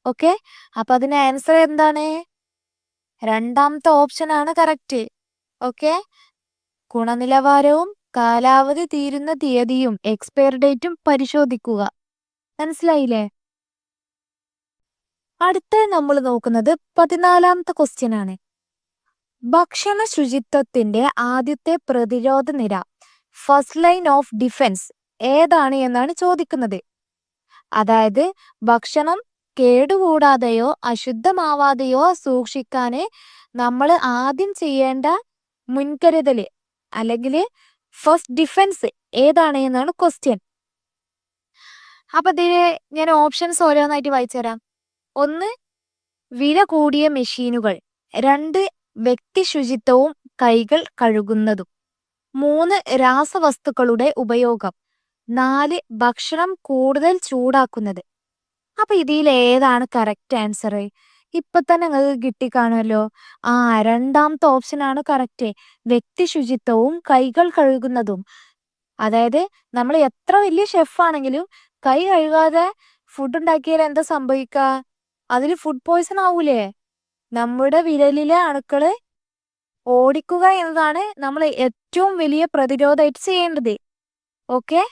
ഓക്കെ, അപ്പൊ അതിന് ആൻസർ എന്താണ്? രണ്ടാമത്തെ ഓപ്ഷൻ ആണ് കറക്റ്റ്. ഓക്കെ, ഗുണനിലവാരവും കാലാവധി തീരുന്ന തീയതിയും എക്സ്പയറി ഡേറ്റും പരിശോധിക്കുക. മനസ്സിലായില്ലേ? അടുത്ത നമ്മൾ നോക്കുന്നത് 14ാമത്തെ ക്വസ്റ്റ്യൻ ആണ്. ഭക്ഷണ ശുചിത്വത്തിന്റെ ആദ്യത്തെ പ്രതിരോധ നിര, ഫസ്റ്റ് ലൈൻ ഓഫ് ഡിഫൻസ് ഏതാണ് എന്നാണ് ചോദിക്കുന്നത്. അതായത് ഭക്ഷണം കേടുകൂടാതെയോ അശുദ്ധമാവാതെയോ സൂക്ഷിക്കാന് നമ്മൾ ആദ്യം ചെയ്യേണ്ട മുൻകരുതൽ അല്ലെങ്കിൽ ഫസ്റ്റ് ഡിഫൻസ് ഏതാണ് എന്നാണ് ക്വസ്റ്റ്യൻ. അപ്പൊ ഇതിന് ഞാൻ ഓപ്ഷൻസ് ഓരോന്നായിട്ട് വായിച്ചു തരാം. 1. വില കൂടിയ മെഷീനുകൾ. 2 വ്യക്തി ശുചിത്വവും കൈകൾ കഴുകുന്നതും. 3 രാസവസ്തുക്കളുടെ ഉപയോഗം. 4 ഭക്ഷണം കൂടുതൽ ചൂടാക്കുന്നത്. അപ്പൊ ഇതിൽ ഏതാണ് കറക്റ്റ് ആൻസർ? ഇപ്പൊ തന്നെ നിങ്ങൾക്ക് കിട്ടിക്കാണുമല്ലോ. രണ്ടാമത്തെ ഓപ്ഷൻ ആണ് കറക്റ്റ്. വ്യക്തി ശുചിത്വവും കൈകൾ കഴുകുന്നതും. അതായത് നമ്മൾ എത്ര വലിയ ഷെഫ് ആണെങ്കിലും കൈ കഴുകാതെ ഫുഡ് ഉണ്ടാക്കിയാൽ എന്താ സംഭവിക്കുക? അതിൽ ഫുഡ് പോയ്സൺ ആവൂലേ? നമ്മുടെ വിരലിലെ അണുക്കള് ഓടിക്കുക എന്നതാണ് നമ്മൾ ഏറ്റവും വലിയ പ്രതിരോധമായിട്ട് ചെയ്യേണ്ടത്. ഓക്കെ,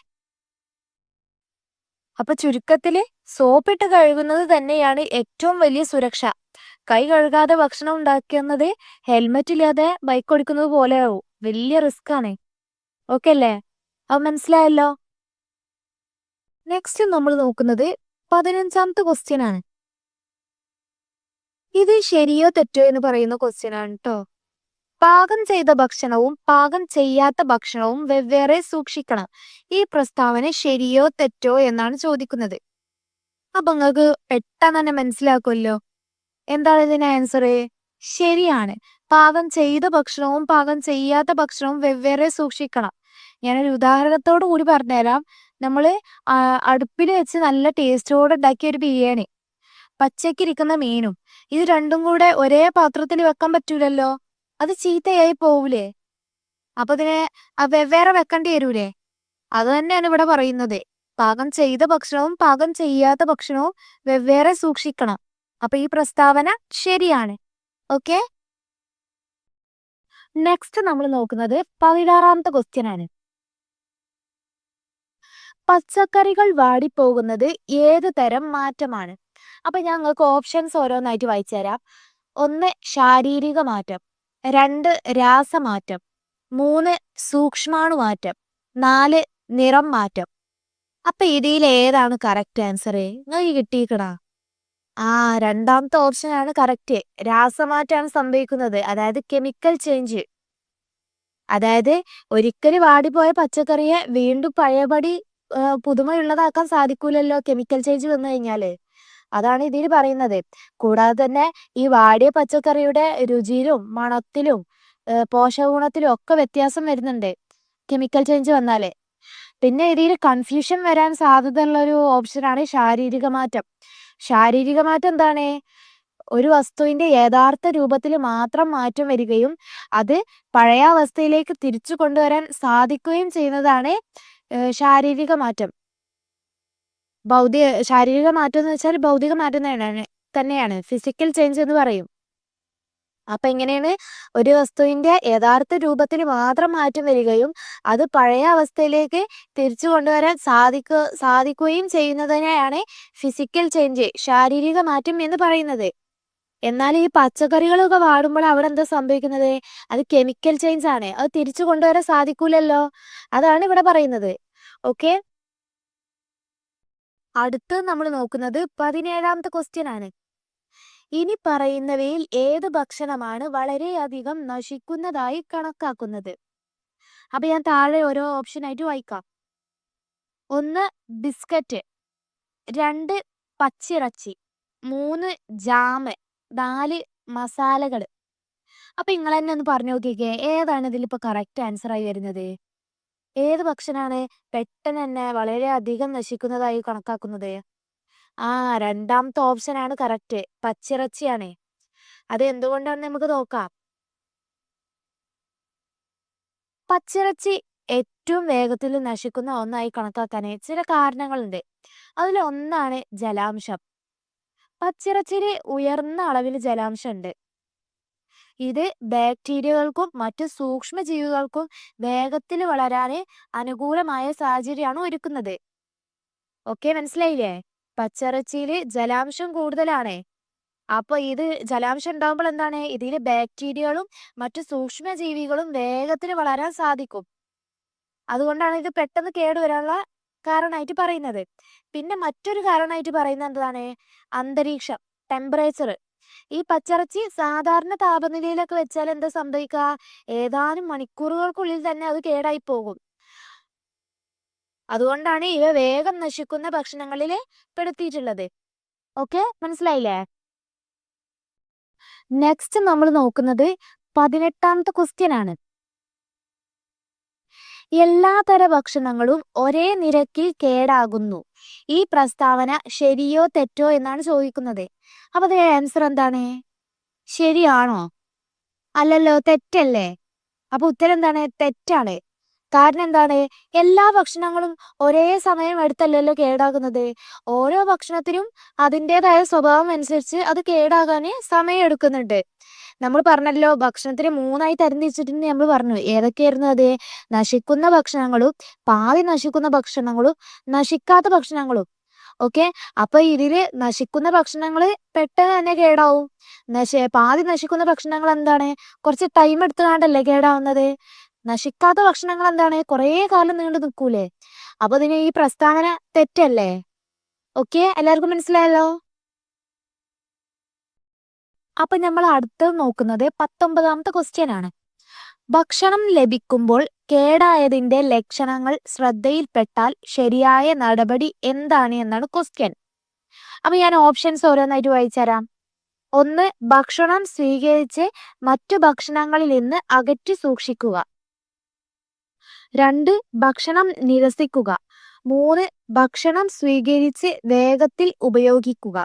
അപ്പൊ ചുരുക്കത്തില് സോപ്പിട്ട് കഴുകുന്നത് തന്നെയാണ് ഏറ്റവും വലിയ സുരക്ഷ. കൈ കഴുകാതെ ഭക്ഷണം ഉണ്ടാക്കുന്നത് ഹെൽമെറ്റ് ഇല്ലാതെ ബൈക്ക് ഓടിക്കുന്നത് പോലെയാവും. വലിയ റിസ്ക് ആണ്. ഓക്കെ അല്ലേ? അത് മനസ്സിലായല്ലോ. നെക്സ്റ്റ് നമ്മൾ നോക്കുന്നത് 15ാമത്തെ ക്വസ്റ്റ്യൻ ആണ്. ഇത് ശരിയോ തെറ്റോ എന്ന് പറയുന്ന ക്വസ്റ്റ്യൻ ആണ് കേട്ടോ. പാകം ചെയ്ത ഭക്ഷണവും പാകം ചെയ്യാത്ത ഭക്ഷണവും വെവ്വേറെ സൂക്ഷിക്കണം. ഈ പ്രസ്താവന ശരിയോ തെറ്റോ എന്നാണ് ചോദിക്കുന്നത്. അപ്പൊ നിങ്ങൾക്ക് പെട്ടെന്ന് തന്നെ മനസ്സിലാക്കുമല്ലോ എന്താണ് ഇതിന്റെ ആൻസർ. ശരിയാണ്. പാകം ചെയ്ത ഭക്ഷണവും പാകം ചെയ്യാത്ത ഭക്ഷണവും വെവ്വേറെ സൂക്ഷിക്കണം. ഞാനൊരു ഉദാഹരണത്തോടു കൂടി പറഞ്ഞുതരാം. നമ്മള് അടുപ്പിൽ വെച്ച് നല്ല ടേസ്റ്റോടെ ഉണ്ടാക്കിയ ഒരു ബിരിയാണി, പച്ചക്കിരിക്കുന്ന മീനും, ഇത് രണ്ടും കൂടെ ഒരേ പാത്രത്തിൽ വെക്കാൻ പറ്റൂലല്ലോ. അത് ചീത്തയായി പോവൂലേ? അപ്പൊ ഇതിനെ വെവ്വേറെ വെക്കേണ്ടി വരൂലേ? അത് തന്നെയാണ് ഇവിടെ പറയുന്നത്. പാകം ചെയ്ത ഭക്ഷണവും പാകം ചെയ്യാത്ത ഭക്ഷണവും വെവ്വേറെ സൂക്ഷിക്കണം. അപ്പൊ ഈ പ്രസ്താവന ശരിയാണ്. ഓക്കെ, നെക്സ്റ്റ് നമ്മൾ നോക്കുന്നത് 16ാമത്തെ ക്വസ്റ്റ്യൻ ആണ്. പച്ചക്കറികൾ വാടിപ്പോകുന്നത് ഏത് തരം മാറ്റമാണ്? അപ്പൊ ഞങ്ങൾക്ക് ഓപ്ഷൻസ് ഓരോന്നായിട്ട് വായിച്ചു തരാം. 1 ശാരീരിക മാറ്റം, 2 രാസമാറ്റം, 3 സൂക്ഷ്മാണുമാറ്റം, 4 നിറം മാറ്റം. അപ്പൊ ഇതിൽ ഏതാണ് കറക്റ്റ് ആൻസർ? നിങ്ങൾക്ക് കിട്ടിയിക്കണ? രണ്ടാമത്തെ ഓപ്ഷൻ ആണ് കറക്റ്റ്. രാസമാറ്റാണ് സംഭവിക്കുന്നത്, അതായത് കെമിക്കൽ ചേഞ്ച്. അതായത് ഒരിക്കലും വാടിപ്പോയ പച്ചക്കറിയെ വീണ്ടും പഴയപടി പുതുമയുള്ളതാക്കാൻ സാധിക്കൂലല്ലോ കെമിക്കൽ ചേഞ്ച് വന്നു കഴിഞ്ഞാല്. അതാണ് ഇതിൽ പറയുന്നത്. കൂടാതെ തന്നെ ഈ വാടിയ പച്ചക്കറിയുടെ രുചിയിലും മണത്തിലും പോഷകഗുണത്തിലും ഒക്കെ വ്യത്യാസം വരുന്നുണ്ട് കെമിക്കൽ ചേഞ്ച് വന്നാല്. പിന്നെ ഇതിൽ കൺഫ്യൂഷൻ വരാൻ സാധ്യതയുള്ള ഒരു ഓപ്ഷനാണ് ശാരീരിക മാറ്റം. ശാരീരിക മാറ്റം എന്താണ്? ഒരു വസ്തുവിന്റെ യഥാർത്ഥ രൂപത്തിൽ മാത്രം മാറ്റം വരികയും അത് പഴയ അവസ്ഥയിലേക്ക് തിരിച്ചു കൊണ്ടുവരാൻ സാധിക്കുകയും ചെയ്യുന്നതാണ് ശാരീരിക മാറ്റം. ശാരീരിക മാറ്റം എന്ന് വെച്ചാൽ ഭൗതിക മാറ്റം തന്നെയാണ് ഫിസിക്കൽ ചേഞ്ച് എന്ന് പറയും. അപ്പൊ എങ്ങനെയാണ് ഒരു വസ്തുവിന്റെ യഥാർത്ഥ രൂപത്തിൽ മാത്രം മാറ്റം വരികയും അത് പഴയ അവസ്ഥയിലേക്ക് തിരിച്ചു കൊണ്ടുവരാൻ സാധിക്കുകയും ചെയ്യുന്നതിനെയാണ് ഫിസിക്കൽ ചേഞ്ച്, ശാരീരിക മാറ്റം എന്ന് പറയുന്നത്. എന്നാൽ ഈ പച്ചക്കറികളൊക്കെ വാടുമ്പോൾ അവിടെ എന്താ സംഭവിക്കുന്നത്? അത് കെമിക്കൽ ചേഞ്ച് ആണ്. അത് തിരിച്ചു കൊണ്ടുവരാൻ സാധിക്കൂലല്ലോ. അതാണ് ഇവിടെ പറയുന്നത്. ഓക്കെ, അടുത്ത് നമ്മൾ നോക്കുന്നത് 17ാമത്തെ ക്വസ്റ്റ്യൻ ആണ്. ഇനി പറയുന്നവയിൽ ഏത് ഭക്ഷണമാണ് വളരെയധികം നശിക്കുന്നതായി കണക്കാക്കുന്നത്? അപ്പൊ ഞാൻ താഴെ ഓരോ ഓപ്ഷൻ ആയിട്ട് വായിക്കാം. 1 ബിസ്ക്കറ്റ്, 2 പച്ചിറച്ചി, 3 ജാം, 4 മസാലകൾ. അപ്പൊ നിങ്ങൾ തന്നെ ഒന്ന് പറഞ്ഞു നോക്കിക്കേ, ഏതാണ് ഇതിൽ ഇപ്പൊ കറക്റ്റ് ആൻസർ ആയി വരുന്നത്? ഏത് ഭക്ഷണമാണ് പെട്ടെന്ന് തന്നെ വളരെയധികം നശിക്കുന്നതായി കണക്കാക്കുന്നത്? രണ്ടാമത്തെ ഓപ്ഷൻ ആണ് കറക്റ്റ്, പച്ചിറച്ചിയാണ്. അത് എന്തുകൊണ്ടാണെന്ന് നമുക്ക് നോക്കാം. പച്ചിറച്ചി ഏറ്റവും വേഗത്തിൽ നശിക്കുന്ന ഒന്നായി കണക്കാക്കാൻ ചില കാരണങ്ങളുണ്ട്. അതിൽ ഒന്നാണ് ജലാംശം. പച്ചിറച്ചിയിൽ ഉയർന്ന അളവിൽ ജലാംശം ഉണ്ട്. ഇത് ബാക്ടീരിയകൾക്കും മറ്റു സൂക്ഷ്മജീവികൾക്കും വേഗത്തിൽ വളരാൻ അനുകൂലമായ സാഹചര്യമാണ് ഒരുക്കുന്നത്. ഓക്കെ, മനസ്സിലായില്ലേ? പച്ചിറച്ചിയിൽ ജലാംശം കൂടുതലാണ്. അപ്പൊ ഇത് ജലാംശം ഉണ്ടാകുമ്പോൾ എന്താണ്, ഇതിൽ ബാക്ടീരിയകളും മറ്റു സൂക്ഷ്മജീവികളും വേഗത്തിൽ വളരാൻ സാധിക്കും. അതുകൊണ്ടാണ് ഇത് പെട്ടെന്ന് കേടുവരാനുള്ള കാരണമായിട്ട് പറയുന്നത്. പിന്നെ മറ്റൊരു കാരണമായിട്ട് പറയുന്നത് എന്താണ്? അന്തരീക്ഷം, ടെമ്പറേച്ചർ. ഈ പച്ചിറച്ചി സാധാരണ താപനിലയിലൊക്കെ വെച്ചാൽ എന്താ സംഭവിക്കുക? ഏതാനും മണിക്കൂറുകൾക്കുള്ളിൽ തന്നെ അത് കേടായി പോകും. അതുകൊണ്ടാണ് ഇവ വേഗം നശിക്കുന്ന ഭക്ഷണങ്ങളിൽ പെടുത്തിയിട്ടുള്ളത്. ഓക്കെ, മനസ്സിലായില്ലേ? നെക്സ്റ്റ് നമ്മൾ നോക്കുന്നത് 18ാമത്തെ ക്വസ്റ്റ്യൻ ആണ്. എല്ലാതര ഭക്ഷണങ്ങളും ഒരേ നിരക്കിൽ കേടാകുന്നു. ഈ പ്രസ്താവന ശരിയോ തെറ്റോ എന്നാണ് ചോദിക്കുന്നത്. അപ്പൊ അതിന്റെ ആൻസർ എന്താണ്? ശരിയാണോ? അല്ലല്ലോ, തെറ്റല്ലേ. അപ്പൊ ഉത്തരം എന്താണ്? തെറ്റാണ്. കാരണം എന്താണ്? എല്ലാ ഭക്ഷണങ്ങളും ഒരേ സമയം എടുത്തല്ലല്ലോ കേടാകുന്നത്. ഓരോ ഭക്ഷണത്തിനും അതിൻ്റെതായ സ്വഭാവം അനുസരിച്ച് അത് കേടാകാൻ സമയം എടുക്കുന്നുണ്ട്. നമ്മൾ പറഞ്ഞല്ലോ, ഭക്ഷണത്തിന് 3ആയി തരംതിരിച്ചിട്ടുണ്ട്. നമ്മൾ പറഞ്ഞു ഏതൊക്കെയായിരുന്നു അത്? നശിക്കുന്ന ഭക്ഷണങ്ങളും, പാതി നശിക്കുന്ന ഭക്ഷണങ്ങളും, നശിക്കാത്ത ഭക്ഷണങ്ങളും. ഓക്കെ, അപ്പൊ ഇതില് നശിക്കുന്ന ഭക്ഷണങ്ങള് പെട്ടെന്ന് തന്നെ കേടാവും. പാതി നശിക്കുന്ന ഭക്ഷണങ്ങൾ എന്താണ്? കുറച്ച് ടൈം എടുത്തുകൊണ്ടല്ലേ കേടാവുന്നത്. നശിക്കാത്ത ഭക്ഷണങ്ങൾ എന്താണ്? കുറേ കാലം നീണ്ടു നിൽക്കൂലേ. അപ്പൊ ഇതിന് ഈ പ്രസ്താവന തെറ്റല്ലേ. ഓക്കെ, എല്ലാവർക്കും മനസ്സിലായല്ലോ. അപ്പൊ നമ്മൾ അടുത്തത് നോക്കുന്നത് 19ാമത്തെ ക്വസ്റ്റ്യൻ ആണ്. ഭക്ഷണം ലഭിക്കുമ്പോൾ കേടായതിന്റെ ലക്ഷണങ്ങൾ ശ്രദ്ധയിൽപ്പെട്ടാൽ ശരിയായ നടപടി എന്താണ് എന്നാണ് ക്വസ്റ്റ്യൻ. അപ്പൊ ഞാൻ ഓപ്ഷൻസ് ഓരോന്നായിട്ട് വായിച്ചുതരാം. 1. ഭക്ഷണം സ്വീകരിച്ച് മറ്റു ഭക്ഷണങ്ങളിൽ നിന്ന് അകറ്റി സൂക്ഷിക്കുക. 2. ഭക്ഷണം നിരസിക്കുക. 3. ഭക്ഷണം സ്വീകരിച്ച് വേഗത്തിൽ ഉപയോഗിക്കുക.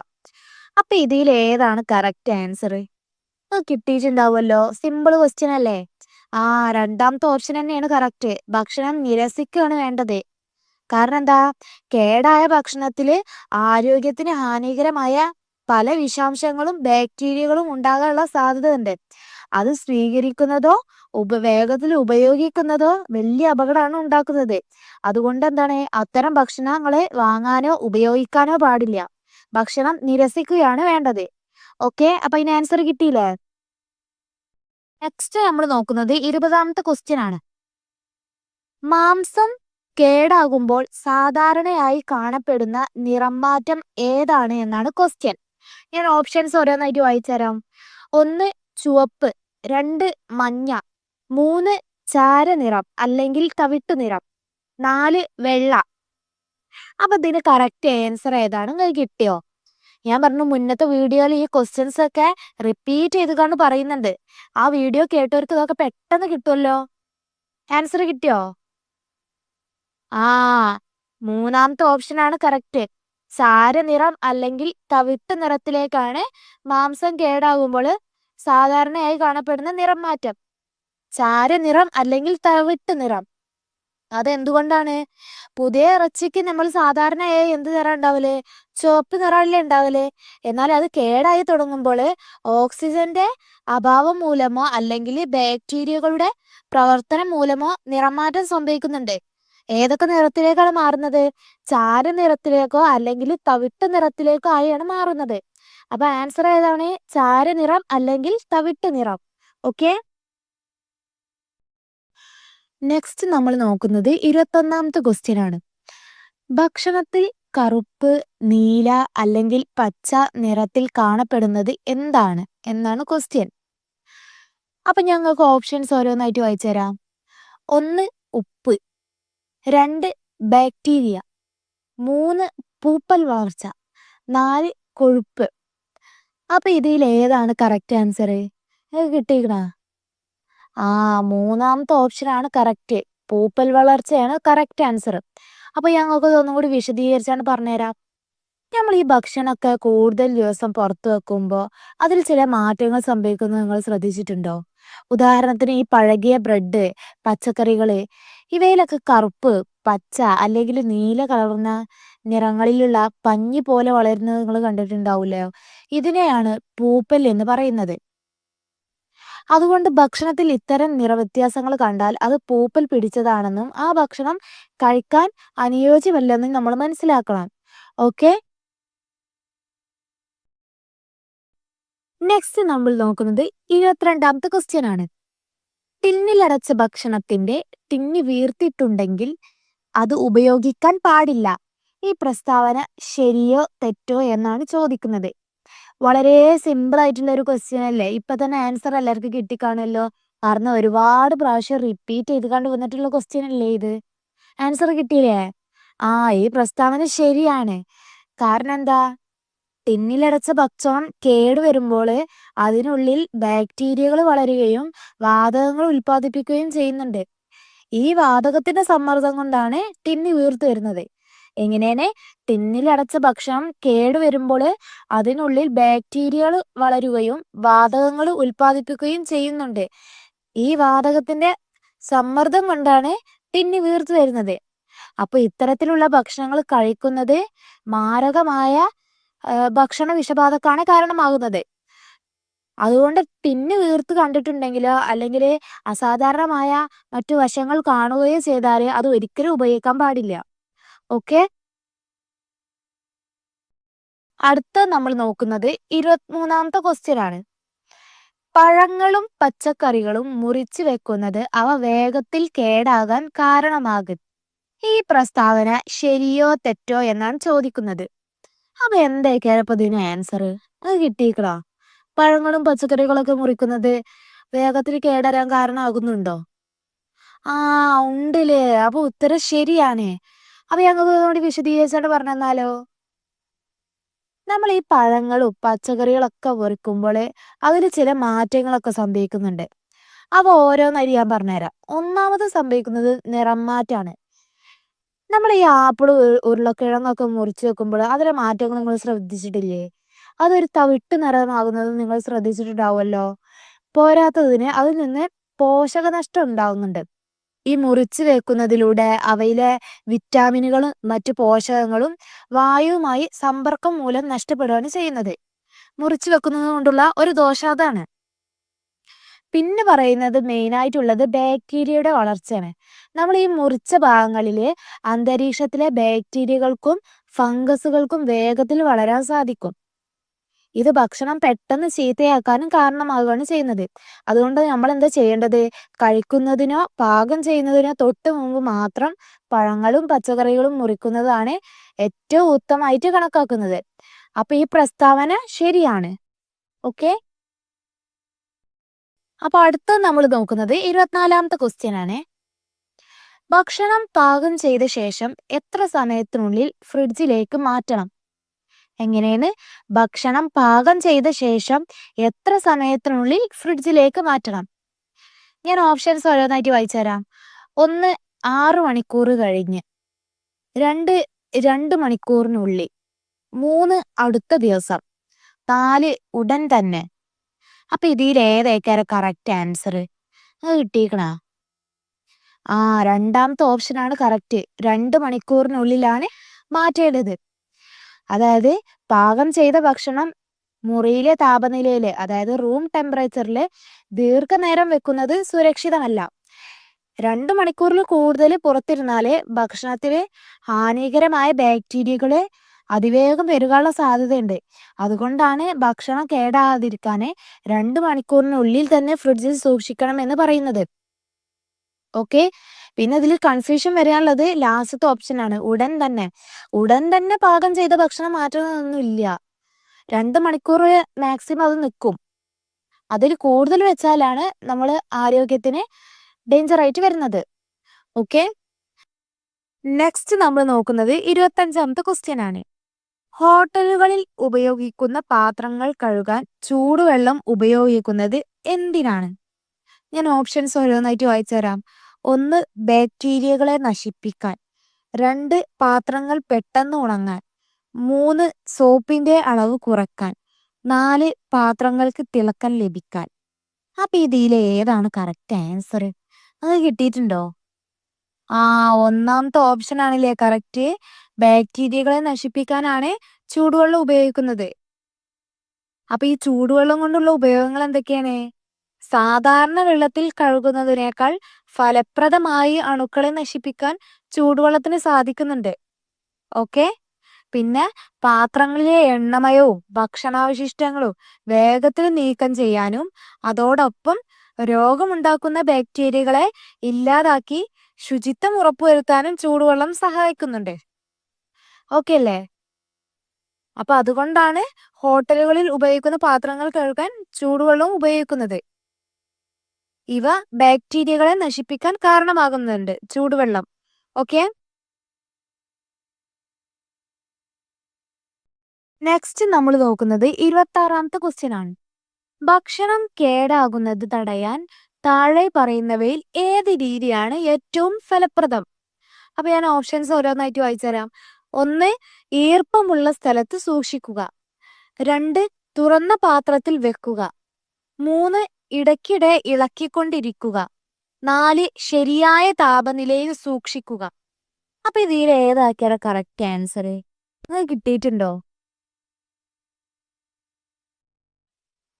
അപ്പൊ ഇതിൽ ഏതാണ് കറക്റ്റ് ആൻസർ? കിട്ടിയിട്ടുണ്ടാവുമല്ലോ. സിമ്പിൾ ക്വസ്റ്റ്യൻ അല്ലേ. രണ്ടാമത്തെ ഓപ്ഷൻ തന്നെയാണ് കറക്റ്റ്. ഭക്ഷണം നിരസിക്കുകയാണ് വേണ്ടത്. കാരണം എന്താ? കേടായ ഭക്ഷണത്തില് ആരോഗ്യത്തിന് ഹാനികരമായ പല വിഷാംശങ്ങളും ബാക്ടീരിയകളും ഉണ്ടാകാനുള്ള സാധ്യത ഉണ്ട്. അത് സ്വീകരിക്കുന്നതോ വേഗത്തിൽ ഉപയോഗിക്കുന്നതോ വലിയ അപകടമാണ് ഉണ്ടാക്കുന്നത്. അതുകൊണ്ട് എന്താണ്? അത്തരം ഭക്ഷണങ്ങളെ വാങ്ങാനോ ഉപയോഗിക്കാനോ പാടില്ല. ഭക്ഷണം നിരസിക്കുകയാണ് വേണ്ടത്. ഓക്കെ, അപ്പൊ അതിന് ആൻസർ കിട്ടിയില്ലേ. നെക്സ്റ്റ് നമ്മൾ നോക്കുന്നത് 20ാമത്തെ ക്വസ്റ്റ്യൻ ആണ്. മാംസം കേടാകുമ്പോൾ സാധാരണയായി കാണപ്പെടുന്ന നിറം മാറ്റം ഏതാണ് എന്നാണ് ക്വസ്റ്റ്യൻ. ഞാൻ ഓപ്ഷൻസ് ഓരോന്നായിട്ട് വായിച്ചുതരാം. 1. ചുവപ്പ്. 2. മഞ്ഞ. 3. ചാരനിറം അല്ലെങ്കിൽ തവിട്ടു നിറം. 4. വെള്ള. അപ്പൊ ഇതിന് കറക്റ്റ് ആൻസർ ഏതാണ്? നിങ്ങൾക്ക് കിട്ടിയോ? ഞാൻ പറഞ്ഞു മുന്നത്തെ വീഡിയോയിൽ ഈ ക്വസ്റ്റ്യൻസ് ഒക്കെ റിപ്പീറ്റ് ചെയ്തുകൊണ്ട് പറയുന്നുണ്ട്. ആ വീഡിയോ കേട്ടവർക്ക് ഇതൊക്കെ പെട്ടെന്ന് കിട്ടുമല്ലോ. ആൻസർ കിട്ടിയോ? ആ 3ാമത്തെ ഓപ്ഷൻ ആണ് കറക്റ്റ്. ചാരനിറം അല്ലെങ്കിൽ തവിട്ട് നിറത്തിലേക്കാണ് മാംസം കേടാകുമ്പോൾ സാധാരണയായി കാണപ്പെടുന്ന നിറം മാറ്റം. ചാരനിറം അല്ലെങ്കിൽ തവിട്ട് നിറം. അതെന്തുകൊണ്ടാണ്? പുതിയ ഇറച്ചിക്ക് നമ്മൾ സാധാരണയായി എന്ത് നിറം ഉണ്ടാവല്? ചുവപ്പ് നിറമല്ലേ ഉണ്ടാവല്. എന്നാൽ അത് കേടായി തുടങ്ങുമ്പോൾ ഓക്സിജന്റെ അഭാവം മൂലമോ അല്ലെങ്കിൽ ബാക്ടീരിയകളുടെ പ്രവർത്തനം മൂലമോ നിറമാറ്റം സംഭവിക്കുന്നുണ്ട്. ഏതൊക്കെ നിറത്തിലേക്കാണ് മാറുന്നത്? ചാരനിറത്തിലേക്കോ അല്ലെങ്കിൽ തവിട്ട് നിറത്തിലേക്കോ ആയാണ് മാറുന്നത്. അപ്പൊ ആൻസർ ഏതാണ്? ചാരനിറം അല്ലെങ്കിൽ തവിട്ട് നിറം. ഓക്കെ, നെക്സ്റ്റ് നമ്മൾ നോക്കുന്നത് 21ാമത്തെ ക്വസ്റ്റ്യൻ ആണ്. ഭക്ഷണത്തിൽ കറുപ്പ്, നീല അല്ലെങ്കിൽ പച്ച നിറത്തിൽ കാണപ്പെടുന്നത് എന്താണ് എന്നാണ് ക്വസ്റ്റ്യൻ. അപ്പൊ ഞങ്ങൾക്ക് ഓപ്ഷൻസ് ഓരോന്നായിട്ട് വായിച്ചു തരാം. 1. ഉപ്പ്. 2. ബാക്ടീരിയ. 3. പൂപ്പൽ വളർച്ച. 4. കൊഴുപ്പ്. അപ്പൊ ഇതിൽ ഏതാണ് കറക്റ്റ് ആൻസർ? കിട്ടിക്കണ? 3ാമത്തെ ഓപ്ഷൻ ആണ് കറക്റ്റ്. പൂപ്പൽ വളർച്ചയാണ് കറക്റ്റ് ആൻസർ. അപ്പൊ ഞങ്ങൾക്ക് ഒന്നും കൂടി വിശദീകരിച്ചാണ് പറഞ്ഞുതരാം. നമ്മൾ ഈ ഭക്ഷണമൊക്കെ കൂടുതൽ ദിവസം പുറത്തു വെക്കുമ്പോൾ അതിൽ ചില മാറ്റങ്ങൾ സംഭവിക്കുന്നത് നിങ്ങൾ ശ്രദ്ധിച്ചിട്ടുണ്ടോ? ഉദാഹരണത്തിന് ഈ പഴകിയ ബ്രെഡ്, പച്ചക്കറികള് ഇവയിലൊക്കെ കറുപ്പ്, പച്ച അല്ലെങ്കിൽ നീല കളർന്ന നിറങ്ങളിലുള്ള പഞ്ഞി പോലെ വളരുന്നത് നിങ്ങൾ കണ്ടിട്ടുണ്ടാവൂലോ. ഇതിനെയാണ് പൂപ്പൽ എന്ന് പറയുന്നത്. അതുകൊണ്ട് ഭക്ഷണത്തിൽ ഇത്തരം നിറവ്യത്യാസങ്ങൾ കണ്ടാൽ അത് പൂപ്പൽ പിടിച്ചതാണെന്നും ആ ഭക്ഷണം കഴിക്കാൻ അനുയോജ്യമല്ലെന്നും നമ്മൾ മനസ്സിലാക്കണം. ഓക്കെ, നെക്സ്റ്റ് നമ്മൾ നോക്കുന്നത് 22ാമത്തെ ക്വസ്റ്റ്യൻ ആണ്. ടിന്നിലടച്ച ഭക്ഷണത്തിന്റെ ടിന്ന് വീർത്തിട്ടുണ്ടെങ്കിൽ അത് ഉപയോഗിക്കാൻ പാടില്ല. ഈ പ്രസ്താവന ശരിയോ തെറ്റോ എന്നാണ് ചോദിക്കുന്നത്. വളരെ സിമ്പിൾ ആയിട്ടുള്ള ഒരു ക്വസ്റ്റ്യൻ അല്ലേ. ഇപ്പൊ തന്നെ ആൻസർ എല്ലാവർക്കും കിട്ടിക്കാണല്ലോ. കാരണം ഒരുപാട് പ്രാവശ്യം റിപ്പീറ്റ് ചെയ്ത് കണ്ടു വന്നിട്ടുള്ള ക്വസ്റ്റ്യൻ അല്ലേ ഇത്. ആൻസർ കിട്ടിയില്ലേ? ഈ പ്രസ്താവന ശരിയാണ്. കാരണം എന്താ? ടിന്നിലടച്ച ഭക്ഷണം കേടുവരുമ്പോൾ അതിനുള്ളിൽ ബാക്ടീരിയകൾ വളരുകയും വാതകങ്ങൾ ഉൽപ്പാദിപ്പിക്കുകയും ചെയ്യുന്നുണ്ട്. ഈ വാതകത്തിന്റെ സമ്മർദ്ദം കൊണ്ടാണ് ടിന്ന് വീർത്തു വരുന്നത്. എങ്ങനെയാണ്? ടിന്നിലടച്ച ഭക്ഷണം കേടുവരുമ്പോൾ അതിനുള്ളിൽ ബാക്ടീരിയകൾ വളരുകയും വാതകങ്ങൾ ഉൽപ്പാദിപ്പിക്കുകയും ചെയ്യുന്നുണ്ട്. ഈ വാതകത്തിന്റെ സമ്മർദ്ദം കൊണ്ടാണ് ടിന്ന് വീർത്തു വരുന്നത്. അപ്പൊ ഇത്തരത്തിലുള്ള ഭക്ഷണങ്ങൾ കഴിക്കുന്നത് മാരകമായ ഭക്ഷണ വിഷബാധക്കാണ് കാരണമാകുന്നത്. അതുകൊണ്ട് ടിന്ന് വീർത്ത് കണ്ടിട്ടുണ്ടെങ്കിലോ അല്ലെങ്കിൽ അസാധാരണമായ മറ്റു വശങ്ങൾ കാണുകയോ ചെയ്താൽ അത് ഒരിക്കലും ഉപയോഗിക്കാൻ പാടില്ല. ഓക്കെ. അടുത്ത നമ്മൾ നോക്കുന്നത് 23ാമത്തെ ക്വസ്റ്റ്യൻ ആണ്. പഴങ്ങളും പച്ചക്കറികളും മുറിച്ച് വെക്കുന്നത് അവ വേഗത്തിൽ കേടാകാൻ കാരണമാകും. ഈ പ്രസ്താവന ശരിയോ തെറ്റോ എന്നാണ് ചോദിക്കുന്നത്. അപ്പൊ എന്തായിരിക്കും അപ്പൊ ഇതിന് ആൻസർ? അത് കിട്ടിയിക്കണോ? പഴങ്ങളും പച്ചക്കറികളൊക്കെ മുറിക്കുന്നത് വേഗത്തിൽ കേടരാൻ കാരണമാകുന്നുണ്ടോ? ആ, ഉണ്ടല്ലേ. അപ്പൊ ഉത്തരം ശരിയാണ്. അപ്പൊ ഞങ്ങൾക്ക് കൂടി വിശദീകരിച്ചാണ് പറഞ്ഞാലോ. നമ്മൾ ഈ പഴങ്ങളും പച്ചക്കറികളൊക്കെ മുറിക്കുമ്പോൾ അതിൽ ചില മാറ്റങ്ങളൊക്കെ സംഭവിക്കുന്നുണ്ട്. അവ ഓരോന്നായി ഞാൻ പറഞ്ഞുതരാം. ഒന്നാമത് സംഭവിക്കുന്നത് നിറം മാറ്റാണ്. നമ്മൾ ഈ ആപ്പിൾ ഉരുളക്കിഴങ്ങൊക്കെ മുറിച്ച് വെക്കുമ്പോൾ അതിലെ മാറ്റങ്ങൾ നിങ്ങൾ ശ്രദ്ധിച്ചിട്ടില്ലേ? അതൊരു തവിട്ട് നിറമാകുന്നത് നിങ്ങൾ ശ്രദ്ധിച്ചിട്ടുണ്ടാവുമല്ലോ. പോരാത്തതിന് അതിൽ നിന്ന് പോഷകനഷ്ടം ഉണ്ടാവുന്നുണ്ട്. ഈ മുറിച്ച് വെക്കുന്നതിലൂടെ അവയിലെ വിറ്റാമിനുകളും മറ്റു പോഷകങ്ങളും വായുവുമായി സമ്പർക്കം മൂലം നഷ്ടപ്പെടുകയാണ് ചെയ്യുന്നത്. മുറിച്ച് വെക്കുന്നത് കൊണ്ടുള്ള ഒരു ദോഷം അതാണ്. പിന്നെ പറയുന്നത് മെയിനായിട്ടുള്ളത് ബാക്ടീരിയയുടെ വളർച്ചയാണ്. നമ്മൾ ഈ മുറിച്ച ഭാഗങ്ങളിൽ അന്തരീക്ഷത്തിലെ ബാക്ടീരിയകൾക്കും ഫംഗസുകൾക്കും വേഗത്തിൽ വളരാൻ സാധിക്കും. ഇത് ഭക്ഷണം പെട്ടെന്ന് ചീത്തയാക്കാനും കാരണമാവുകയാണ് ചെയ്യുന്നത്. അതുകൊണ്ട് നമ്മൾ എന്താ ചെയ്യേണ്ടത്? കഴിക്കുന്നതിനോ പാകം ചെയ്യുന്നതിനോ തൊട്ട് മുമ്പ് മാത്രം പഴങ്ങളും പച്ചക്കറികളും മുറിക്കുന്നതാണ് ഏറ്റവും ഉത്തമമായിട്ട് കണക്കാക്കുന്നത്. അപ്പൊ ഈ പ്രസ്താവന ശരിയാണ്. ഓക്കെ. അപ്പൊ അടുത്ത നമ്മൾ നോക്കുന്നത് 24ാമത്തെ ക്വസ്റ്റ്യൻ ആണ്. ഭക്ഷണം പാകം ചെയ്ത ശേഷം എത്ര സമയത്തിനുള്ളിൽ ഫ്രിഡ്ജിലേക്ക് മാറ്റണം? എങ്ങനെയാണ്? ഭക്ഷണം പാകം ചെയ്ത ശേഷം എത്ര സമയത്തിനുള്ളിൽ ഫ്രിഡ്ജിലേക്ക് മാറ്റണം? ഞാൻ ഓപ്ഷൻസ് ഓരോന്നായിട്ട് വായിച്ചു തരാം. 1 6 മണിക്കൂർ കഴിഞ്ഞ്, 2 മണിക്കൂറിനുള്ളിൽ, 3 അടുത്ത ദിവസം, 4 ഉടൻ തന്നെ. അപ്പൊ ഇതിൽ ഏതായിരിക്കും കറക്റ്റ് ആൻസർ? അത് കിട്ടിയിക്കണ? രണ്ടാമത്തെ ഓപ്ഷനാണ് കറക്റ്റ്. 2 മണിക്കൂറിനുള്ളിലാണ് മാറ്റേണ്ടത്. അതായത് പാകം ചെയ്ത ഭക്ഷണം മുറിയിലെ താപനിലയിൽ, അതായത് റൂം ടെമ്പറേച്ചറിൽ ദീർഘനേരം വെക്കുന്നത് സുരക്ഷിതമല്ല. 2 മണിക്കൂറിൽ കൂടുതൽ പുറത്തിരുന്നാല് ഭക്ഷണത്തിൽ ഹാനികരമായ ബാക്ടീരിയകള് അതിവേഗം പെരുകാനുള്ള സാധ്യതയുണ്ട്. അതുകൊണ്ടാണ് ഭക്ഷണം കേടാകാതിരിക്കാൻ 2 മണിക്കൂറിനുള്ളിൽ തന്നെ ഫ്രിഡ്ജിൽ സൂക്ഷിക്കണം എന്ന് പറയുന്നത്. ഓക്കെ. പിന്നെ ഇതിൽ കൺഫ്യൂഷൻ വരാനുള്ളത് ലാസ്റ്റത്തെ ഓപ്ഷനാണ്, ഉടൻ തന്നെ. ഉടൻ തന്നെ പാകം ചെയ്ത ഭക്ഷണം മാറ്റുന്നതൊന്നുമില്ല. 2 മണിക്കൂർ മാക്സിമം അത് നിൽക്കും. അതിൽ കൂടുതൽ വെച്ചാലാണ് നമ്മൾ ആരോഗ്യത്തിന് ഡേഞ്ചർ ആയിട്ട് വരുന്നത്. ഓക്കെ. നെക്സ്റ്റ് നമ്മൾ നോക്കുന്നത് 25ാമത്തെ ക്വസ്റ്റ്യൻ ആണ്. ഹോട്ടലുകളിൽ ഉപയോഗിക്കുന്ന പാത്രങ്ങൾ കഴുകാൻ ചൂടുവെള്ളം ഉപയോഗിക്കുന്നത് എന്തിനാണ്? ഞാൻ ഓപ്ഷൻസ് ഓരോന്നായിട്ട് വായിച്ചു തരാം. 1 ബാക്ടീരിയകളെ നശിപ്പിക്കാൻ, 2 പാത്രങ്ങൾ പെട്ടെന്ന് ഉണങ്ങാൻ, 3 സോപ്പിന്റെ അളവ് കുറയ്ക്കാൻ, 4 പാത്രങ്ങൾക്ക് തിളക്കം ലഭിക്കാൻ. അപ്പൊ ഇതിൽ ഏതാണ് കറക്റ്റ് ആൻസർ? അത് കിട്ടിയിട്ടുണ്ടോ? ഒന്നാമത്തെ ഓപ്ഷൻ ആണല്ലേ കറക്റ്റ്. ബാക്ടീരിയകളെ നശിപ്പിക്കാനാണ് ചൂടുവെള്ളം ഉപയോഗിക്കുന്നത്. അപ്പൊ ഈ ചൂടുവെള്ളം കൊണ്ടുള്ള ഉപയോഗങ്ങൾ എന്തൊക്കെയാണ്? സാധാരണ വെള്ളത്തിൽ കഴുകുന്നതിനേക്കാൾ ഫലപ്രദമായി അണുക്കളെ നശിപ്പിക്കാൻ ചൂടുവെള്ളത്തിന് സാധിക്കുന്നുണ്ട്. ഓക്കെ. പിന്നെ പാത്രങ്ങളിലെ എണ്ണമയവും ഭക്ഷണാവശിഷ്ടങ്ങളും വേഗത്തിൽ നീക്കം ചെയ്യാനും അതോടൊപ്പം രോഗമുണ്ടാക്കുന്ന ബാക്ടീരിയകളെ ഇല്ലാതാക്കി ശുചിത്വം ഉറപ്പുവരുത്താനും ചൂടുവെള്ളം സഹായിക്കുന്നുണ്ട്. ഓക്കെ അല്ലേ? അപ്പൊ അതുകൊണ്ടാണ് ഹോട്ടലുകളിൽ ഉപയോഗിക്കുന്ന പാത്രങ്ങൾ കഴുകാൻ ചൂടുവെള്ളം ഉപയോഗിക്കുന്നത്. ഇവ ബാക്ടീരിയകളെ നശിപ്പിക്കാൻ കാരണമാകുന്നുണ്ട് ചൂടുവെള്ളം. ഓക്കെ. നെക്സ്റ്റ് നമ്മൾ നോക്കുന്നത് 26ാമത്തെ ക്വസ്റ്റ്യൻ ആണ്. ഭക്ഷണം കേടാകുന്നത് തടയാൻ താഴെ പറയുന്നവയിൽ ഏത് രീതിയാണ് ഏറ്റവും ഫലപ്രദം? അപ്പൊ ഞാൻ ഓപ്ഷൻസ് ഓരോന്നായിട്ട് വായിച്ചു തരാം. 1. ഈർപ്പമുള്ള സ്ഥലത്ത് സൂക്ഷിക്കുക. 2. തുറന്ന പാത്രത്തിൽ വെക്കുക. 3. ഇടയ്ക്കിടെ ഇളക്കിക്കൊണ്ടിരിക്കുക. 4. ശരിയായ താപനിലയിൽ സൂക്ഷിക്കുക. അപ്പൊ ഇതിൽ ഏതാക്കിയാൽ കറക്റ്റ് ആൻസർ നിങ്ങൾക്ക് കിട്ടിയിട്ടുണ്ടോ?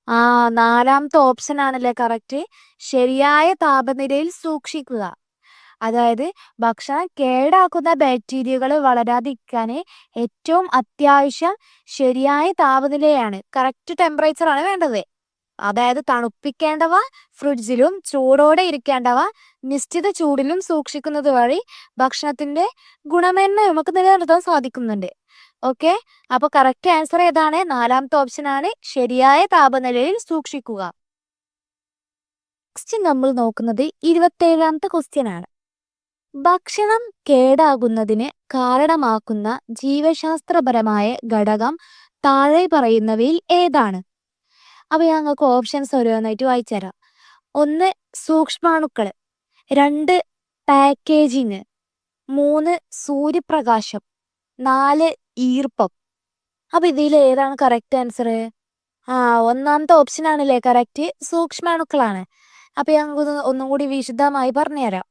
ആ, 4ാമത്തെ ഓപ്ഷൻ ആണല്ലേ കറക്റ്റ്. ശരിയായ താപനിലയിൽ സൂക്ഷിക്കുക. അതായത് ഭക്ഷണം കേടാക്കുന്ന ബാക്ടീരിയകൾ വളരാതിരിക്കാൻ ഏറ്റവും അത്യാവശ്യം ശരിയായ താപനിലയാണ്, കറക്റ്റ് ടെമ്പറേച്ചർ ആണ് വേണ്ടത്. അതായത് തണുപ്പിക്കേണ്ടവ ഫ്രിഡ്ജിലും ചൂടോടെ ഇരിക്കേണ്ടവ നിശ്ചിത ചൂടിലും സൂക്ഷിക്കുന്നത് വഴി ഭക്ഷണത്തിന്റെ ഗുണമേന്മ നമുക്ക് നിലനിർത്താൻ സാധിക്കുന്നുണ്ട്. ഓക്കെ, അപ്പൊ കറക്റ്റ് ആൻസർ ഏതാണ്? 4ാമത്തെ ഓപ്ഷൻ ആണ്, ശരിയായ താപനിലയിൽ സൂക്ഷിക്കുക. നെക്സ്റ്റ് നമ്മൾ നോക്കുന്നത് 27ാമത്തെ ക്വസ്റ്റ്യൻ ആണ്. ഭക്ഷണം കേടാകുന്നതിന് കാരണമാക്കുന്ന ജീവശാസ്ത്രപരമായ ഘടകം താഴെ പറയുന്നവയിൽ ഏതാണ്? അപ്പൊ ഞങ്ങൾക്ക് ഓപ്ഷൻസ് ഓരോന്നായിട്ട് വായിച്ചു തരാം. 1. സൂക്ഷ്മാണുക്കൾ. 2. പാക്കേജിങ്. 3. സൂര്യപ്രകാശം. 4. ഈർപ്പം. അപ്പൊ ഇതിൽ ഏതാണ് കറക്റ്റ് ആൻസർ? 1ാമത്തെ ഓപ്ഷൻ ആണല്ലേ കറക്റ്റ്, സൂക്ഷ്മാണുക്കളാണ്. അപ്പൊ ഞങ്ങൾക്ക് ഒന്നും കൂടി വിശദമായി പറഞ്ഞുതരാം.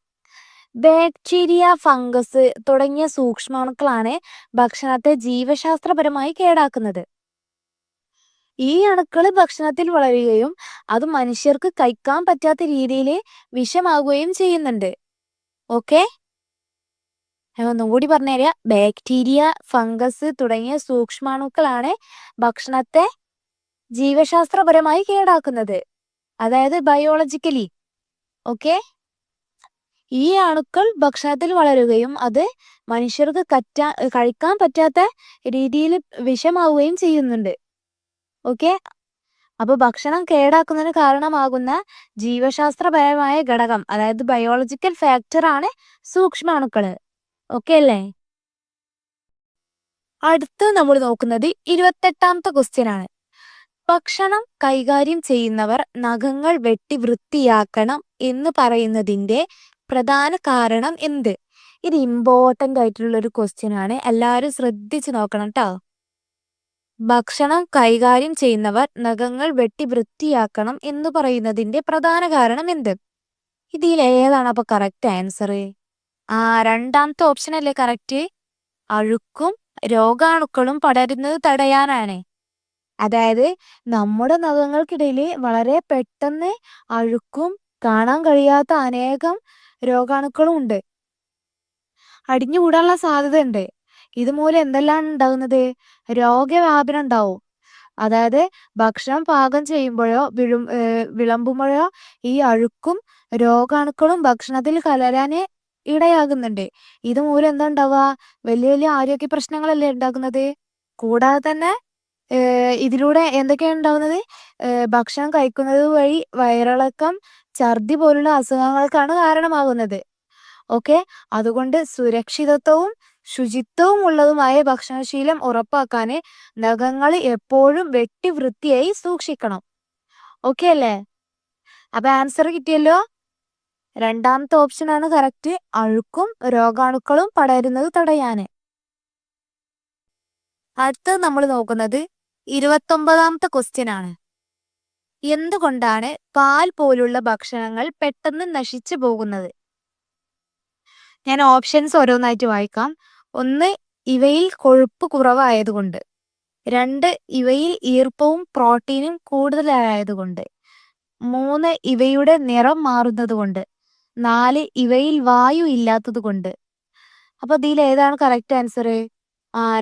ബാക്ടീരിയ, ഫംഗസ് തുടങ്ങിയ സൂക്ഷ്മാണുക്കളാണ് ഭക്ഷണത്തെ ജീവശാസ്ത്രപരമായി കേടാക്കുന്നത്. ഈ അണുക്കൾ ഭക്ഷണത്തിൽ വളരുകയും അത് മനുഷ്യർക്ക് കഴിക്കാൻ പറ്റാത്ത രീതിയിൽ വിഷമാകുകയും ചെയ്യുന്നുണ്ട്. ഓക്കെ, ഒന്നും കൂടി പറഞ്ഞുതരാം. ബാക്ടീരിയ, ഫംഗസ് തുടങ്ങിയ സൂക്ഷ്മാണുക്കളാണ് ഭക്ഷണത്തെ ജീവശാസ്ത്രപരമായി കേടാക്കുന്നത്, അതായത് ബയോളജിക്കലി. ഓക്കെ, ഈ അണുക്കൾ ഭക്ഷണത്തിൽ വളരുകയും അത് മനുഷ്യർക്ക് കഴിക്കാൻ പറ്റാത്ത രീതിയിൽ വിഷമാവുകയും ചെയ്യുന്നുണ്ട്. ഓക്കെ, അപ്പൊ ഭക്ഷണം കേടാക്കുന്നതിന് കാരണമാകുന്ന ജീവശാസ്ത്രപരമായ ഘടകം, അതായത് ബയോളജിക്കൽ ഫാക്ടർ ആണ് സൂക്ഷ്മാണുക്കള്. ഓക്കെ അല്ലേ? അടുത്ത് നമ്മൾ നോക്കുന്നത് 28ാമത്തെ ക്വസ്റ്റ്യൻ ആണ്. ഭക്ഷണം കൈകാര്യം ചെയ്യുന്നവർ നഖങ്ങൾ വെട്ടി വൃത്തിയാക്കണം എന്ന് പറയുന്നതിന്റെ പ്രധാന കാരണം എന്ത്? ഇത് ഇമ്പോർട്ടന്റ് ആയിട്ടുള്ള ഒരു ക്വസ്റ്റ്യൻ ആണ്, എല്ലാവരും ശ്രദ്ധിച്ചു നോക്കണം കേട്ടോ. ഭക്ഷണം കൈകാര്യം ചെയ്യുന്നവർ നഖങ്ങൾ വെട്ടി വൃത്തിയാക്കണം എന്ന് പറയുന്നതിന്റെ പ്രധാന കാരണം എന്ത്? ഇതിൽ ഏതാണ് അപ്പൊ കറക്റ്റ് ആൻസർ? 2ാമത്തെ ഓപ്ഷൻ അല്ലേ കറക്റ്റ്, അഴുക്കും രോഗാണുക്കളും പടരുന്നത് തടയാനാണ്. അതായത് നമ്മുടെ നഖങ്ങൾക്കിടയിൽ വളരെ പെട്ടെന്ന് അഴുക്കും കാണാൻ കഴിയാത്ത അനേകം രോഗാണുക്കളും ഉണ്ട്, അടിഞ്ഞുകൂടാനുള്ള സാധ്യത ഉണ്ട്. ഇതുമൂലം എന്തെല്ലാം ഉണ്ടാകുന്നത്? രോഗവ്യാപനം ഉണ്ടാവും. അതായത് ഭക്ഷണം പാകം ചെയ്യുമ്പോഴോ വിളമ്പുമ്പോഴോ ഈ അഴുക്കും രോഗാണുക്കളും ഭക്ഷണത്തിൽ കലരാന് ഇടയാകുന്നുണ്ട്. ഇതുമൂലം എന്താ ഉണ്ടാവുക? വലിയ വലിയ ആരോഗ്യ പ്രശ്നങ്ങളല്ലേ ഉണ്ടാകുന്നത്. കൂടാതെ തന്നെ ഇതിലൂടെ എന്തൊക്കെയാണ് ഉണ്ടാവുന്നത്? ഭക്ഷണം കഴിക്കുന്നത് വഴി വയറിളക്കം, ഛർദി പോലുള്ള അസുഖങ്ങൾക്കാണ് കാരണമാകുന്നത്. ഓക്കെ, അതുകൊണ്ട് സുരക്ഷിതത്വവും ശുചിത്വവും ഉള്ളതുമായ ഭക്ഷണശീലം ഉറപ്പാക്കാൻ നഖങ്ങൾ എപ്പോഴും വെട്ടി വൃത്തിയായി സൂക്ഷിക്കണം. ഓക്കെ അല്ലേ? അപ്പൊ ആൻസർ കിട്ടിയല്ലോ. 2ാമത്തെ ഓപ്ഷൻ ആണ് കറക്റ്റ്, അഴുക്കും രോഗാണുക്കളും പടരുന്നത് തടയാന്. അടുത്തത് നമ്മൾ നോക്കുന്നത് 29ാമത്തെ ക്വസ്റ്റ്യൻ ആണ്. എന്തുകൊണ്ടാണ് പാൽ പോലുള്ള ഭക്ഷണങ്ങൾ പെട്ടെന്ന് നശിച്ചു പോകുന്നത്? ഞാൻ ഓപ്ഷൻസ് ഓരോന്നായിട്ട് വായിക്കാം. 1. ഇവയിൽ കൊഴുപ്പ് കുറവായതുകൊണ്ട്. 2. ഇവയിൽ ഈർപ്പവും പ്രോട്ടീനും കൂടുതലായതുകൊണ്ട്. 3. ഇവയുടെ നിറം മാറുന്നത് കൊണ്ട്. 4. ഇവയിൽ വായു ഇല്ലാത്തത് കൊണ്ട്. അപ്പൊ ഇതിൽ ഏതാണ് കറക്റ്റ് ആൻസർ?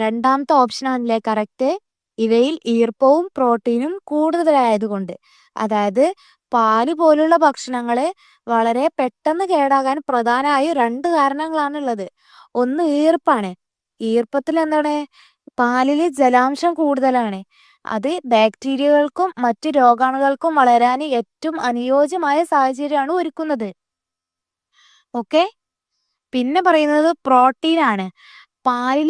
2ാമത്തെ ഓപ്ഷൻ ആണല്ലേ കറക്റ്റ്, ഇവയിൽ ഈർപ്പവും പ്രോട്ടീനും കൂടുതലായതുകൊണ്ട്. അതായത് പാല് പോലുള്ള ഭക്ഷണങ്ങള് വളരെ പെട്ടെന്ന് കേടാകാൻ പ്രധാനമായ 2 കാരണങ്ങളാണുള്ളത്. 1 ഈർപ്പാണ്. ഈർപ്പത്തിൽ എന്താണ്? പാലില് ജലാംശം കൂടുതലാണ്. അത് ബാക്ടീരിയകൾക്കും മറ്റ് രോഗാണുക്കൾക്കും വളരാൻ ഏറ്റവും അനുയോജ്യമായ സാഹചര്യമാണ് ഒരുക്കുന്നത്. ഓക്കെ, പിന്നെ പറയുന്നത് പ്രോട്ടീൻ ആണ്. പാലിൽ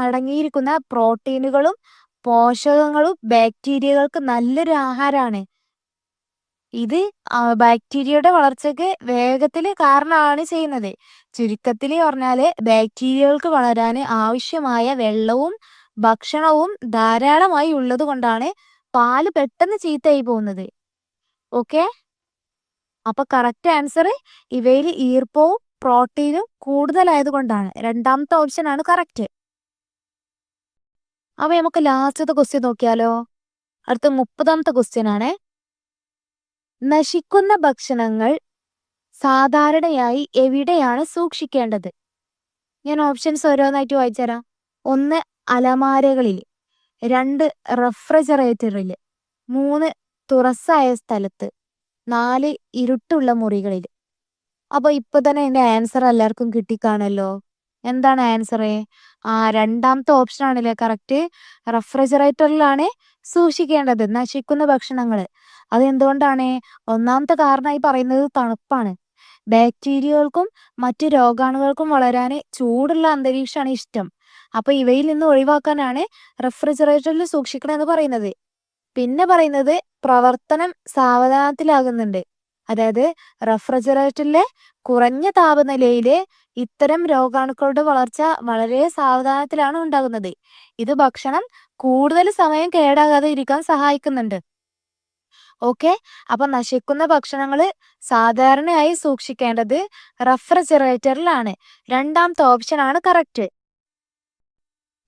അടങ്ങിയിരിക്കുന്ന പ്രോട്ടീനുകളും പോഷകങ്ങളും ബാക്ടീരിയകൾക്ക് നല്ലൊരു ആഹാരമാണ്. ഇത് ബാക്ടീരിയയുടെ വളർച്ചയ്ക്ക് വേഗത്തിൽ കാരണമാണ് ചെയ്യുന്നത്. ചുരുക്കത്തിൽ പറഞ്ഞാല് ബാക്ടീരിയകൾക്ക് വളരാൻ ആവശ്യമായ വെള്ളവും ഭക്ഷണവും ധാരാളമായി ഉള്ളത് കൊണ്ടാണ് പാല് പെട്ടെന്ന് ചീത്തയായി പോകുന്നത്. ഓക്കെ, അപ്പൊ കറക്റ്റ് ആൻസർ ഇവയിൽ ഈർപ്പവും പ്രോട്ടീനും കൂടുതലായത് കൊണ്ടാണ്. രണ്ടാമത്തെ ഓപ്ഷൻ ആണ് കറക്റ്റ്. അപ്പൊ നമുക്ക് ലാസ്റ്റത്തെ ക്വസ്റ്റ്യൻ നോക്കിയാലോ. അടുത്ത 30ാമത്തെ ക്വസ്റ്റ്യൻ ആണ്. നശിക്കുന്ന ഭക്ഷണങ്ങൾ സാധാരണയായി എവിടെയാണ് സൂക്ഷിക്കേണ്ടത്? ഞാൻ ഓപ്ഷൻസ് ഓരോന്നായിട്ട് വായിച്ചുതരാം. 1 അലമാരകളിൽ, 2 റെഫ്രിജറേറ്ററിൽ, 3 തുറസായ സ്ഥലത്ത്, 4 ഇരുട്ടുള്ള മുറികളിൽ. അപ്പൊ ഇപ്പൊ തന്നെ എന്റെ ആൻസർ എല്ലാവർക്കും കിട്ടിക്കാണല്ലോ. എന്താണ് ആൻസർ? രണ്ടാമത്തെ ഓപ്ഷൻ ആണല്ലേ കറക്റ്റ്. റെഫ്രിജറേറ്ററിലാണ് സൂക്ഷിക്കേണ്ടത് നശിക്കുന്ന ഭക്ഷണങ്ങൾ. അത് എന്തുകൊണ്ടാണ്? ഒന്നാമത്തെ കാരണമായി പറയുന്നത് തണുപ്പാണ്. ബാക്ടീരിയകൾക്കും മറ്റു രോഗാണുക്കൾക്കും വളരാൻ ചൂടുള്ള അന്തരീക്ഷമാണ് ഇഷ്ടം. അപ്പൊ ഇവയിൽ നിന്ന് ഒഴിവാക്കാനാണ് റെഫ്രിജറേറ്ററിൽ സൂക്ഷിക്കണമെന്ന് പറയുന്നത്. പിന്നെ പറയുന്നത് പ്രവർത്തനം സാവധാനത്തിലാകുന്നുണ്ട്. അതായത് റെഫ്രിജറേറ്ററിലെ കുറഞ്ഞ താപനിലയില് ഇത്തരം രോഗാണുക്കളുടെ വളർച്ച വളരെ സാവധാനത്തിലാണ് ഉണ്ടാകുന്നത്. ഇത് ഭക്ഷണം കൂടുതൽ സമയം കേടാകാതെ ഇരിക്കാൻ സഹായിക്കുന്നുണ്ട്. ഓക്കെ, അപ്പൊ നശിക്കുന്ന ഭക്ഷണങ്ങൾ സാധാരണയായി സൂക്ഷിക്കേണ്ടത് റെഫ്രിജറേറ്ററിലാണ്. രണ്ടാമത്തെ ഓപ്ഷൻ ആണ് കറക്റ്റ്.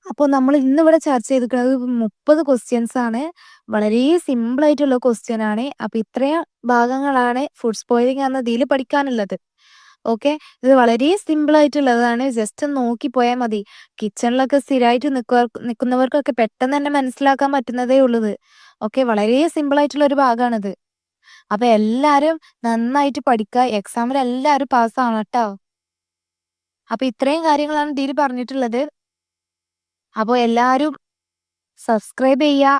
അപ്പോൾ നമ്മൾ ഇന്നിവിടെ ചർച്ച ചെയ്തിരിക്കുന്നത് 30 ക്വസ്റ്റ്യൻസ് ആണ്. വളരെ സിമ്പിൾ ആയിട്ടുള്ള ക്വസ്റ്റ്യൻ ആണ്. അപ്പൊ ഇത്രയും ഭാഗങ്ങളാണ് ഫുഡ് സ്പോയിലിംഗ് എന്ന ഇതിൽ പഠിക്കാനുള്ളത്. ഓക്കെ, ഇത് വളരെ സിമ്പിൾ ആയിട്ടുള്ളതാണ്. ജസ്റ്റ് നോക്കി പോയാൽ മതി. കിച്ചണിലൊക്കെ സ്ഥിരമായിട്ട് നിൽക്കുന്നവർക്കൊക്കെ പെട്ടെന്ന് തന്നെ മനസ്സിലാക്കാൻ പറ്റുന്നതേ ഉള്ളത്. ഓക്കെ, വളരെ സിമ്പിൾ ആയിട്ടുള്ള ഒരു ഭാഗമാണിത്. അപ്പൊ എല്ലാരും നന്നായിട്ട് പഠിക്കുക. എക്സാമിൽ എല്ലാവരും പാസ്സാവണം കേട്ടോ. അപ്പൊ ഇത്രയും കാര്യങ്ങളാണ് ഇതിൽ പറഞ്ഞിട്ടുള്ളത്. അപ്പോൾ എല്ലാവരും സബ്സ്ക്രൈബ് ചെയ്യുക.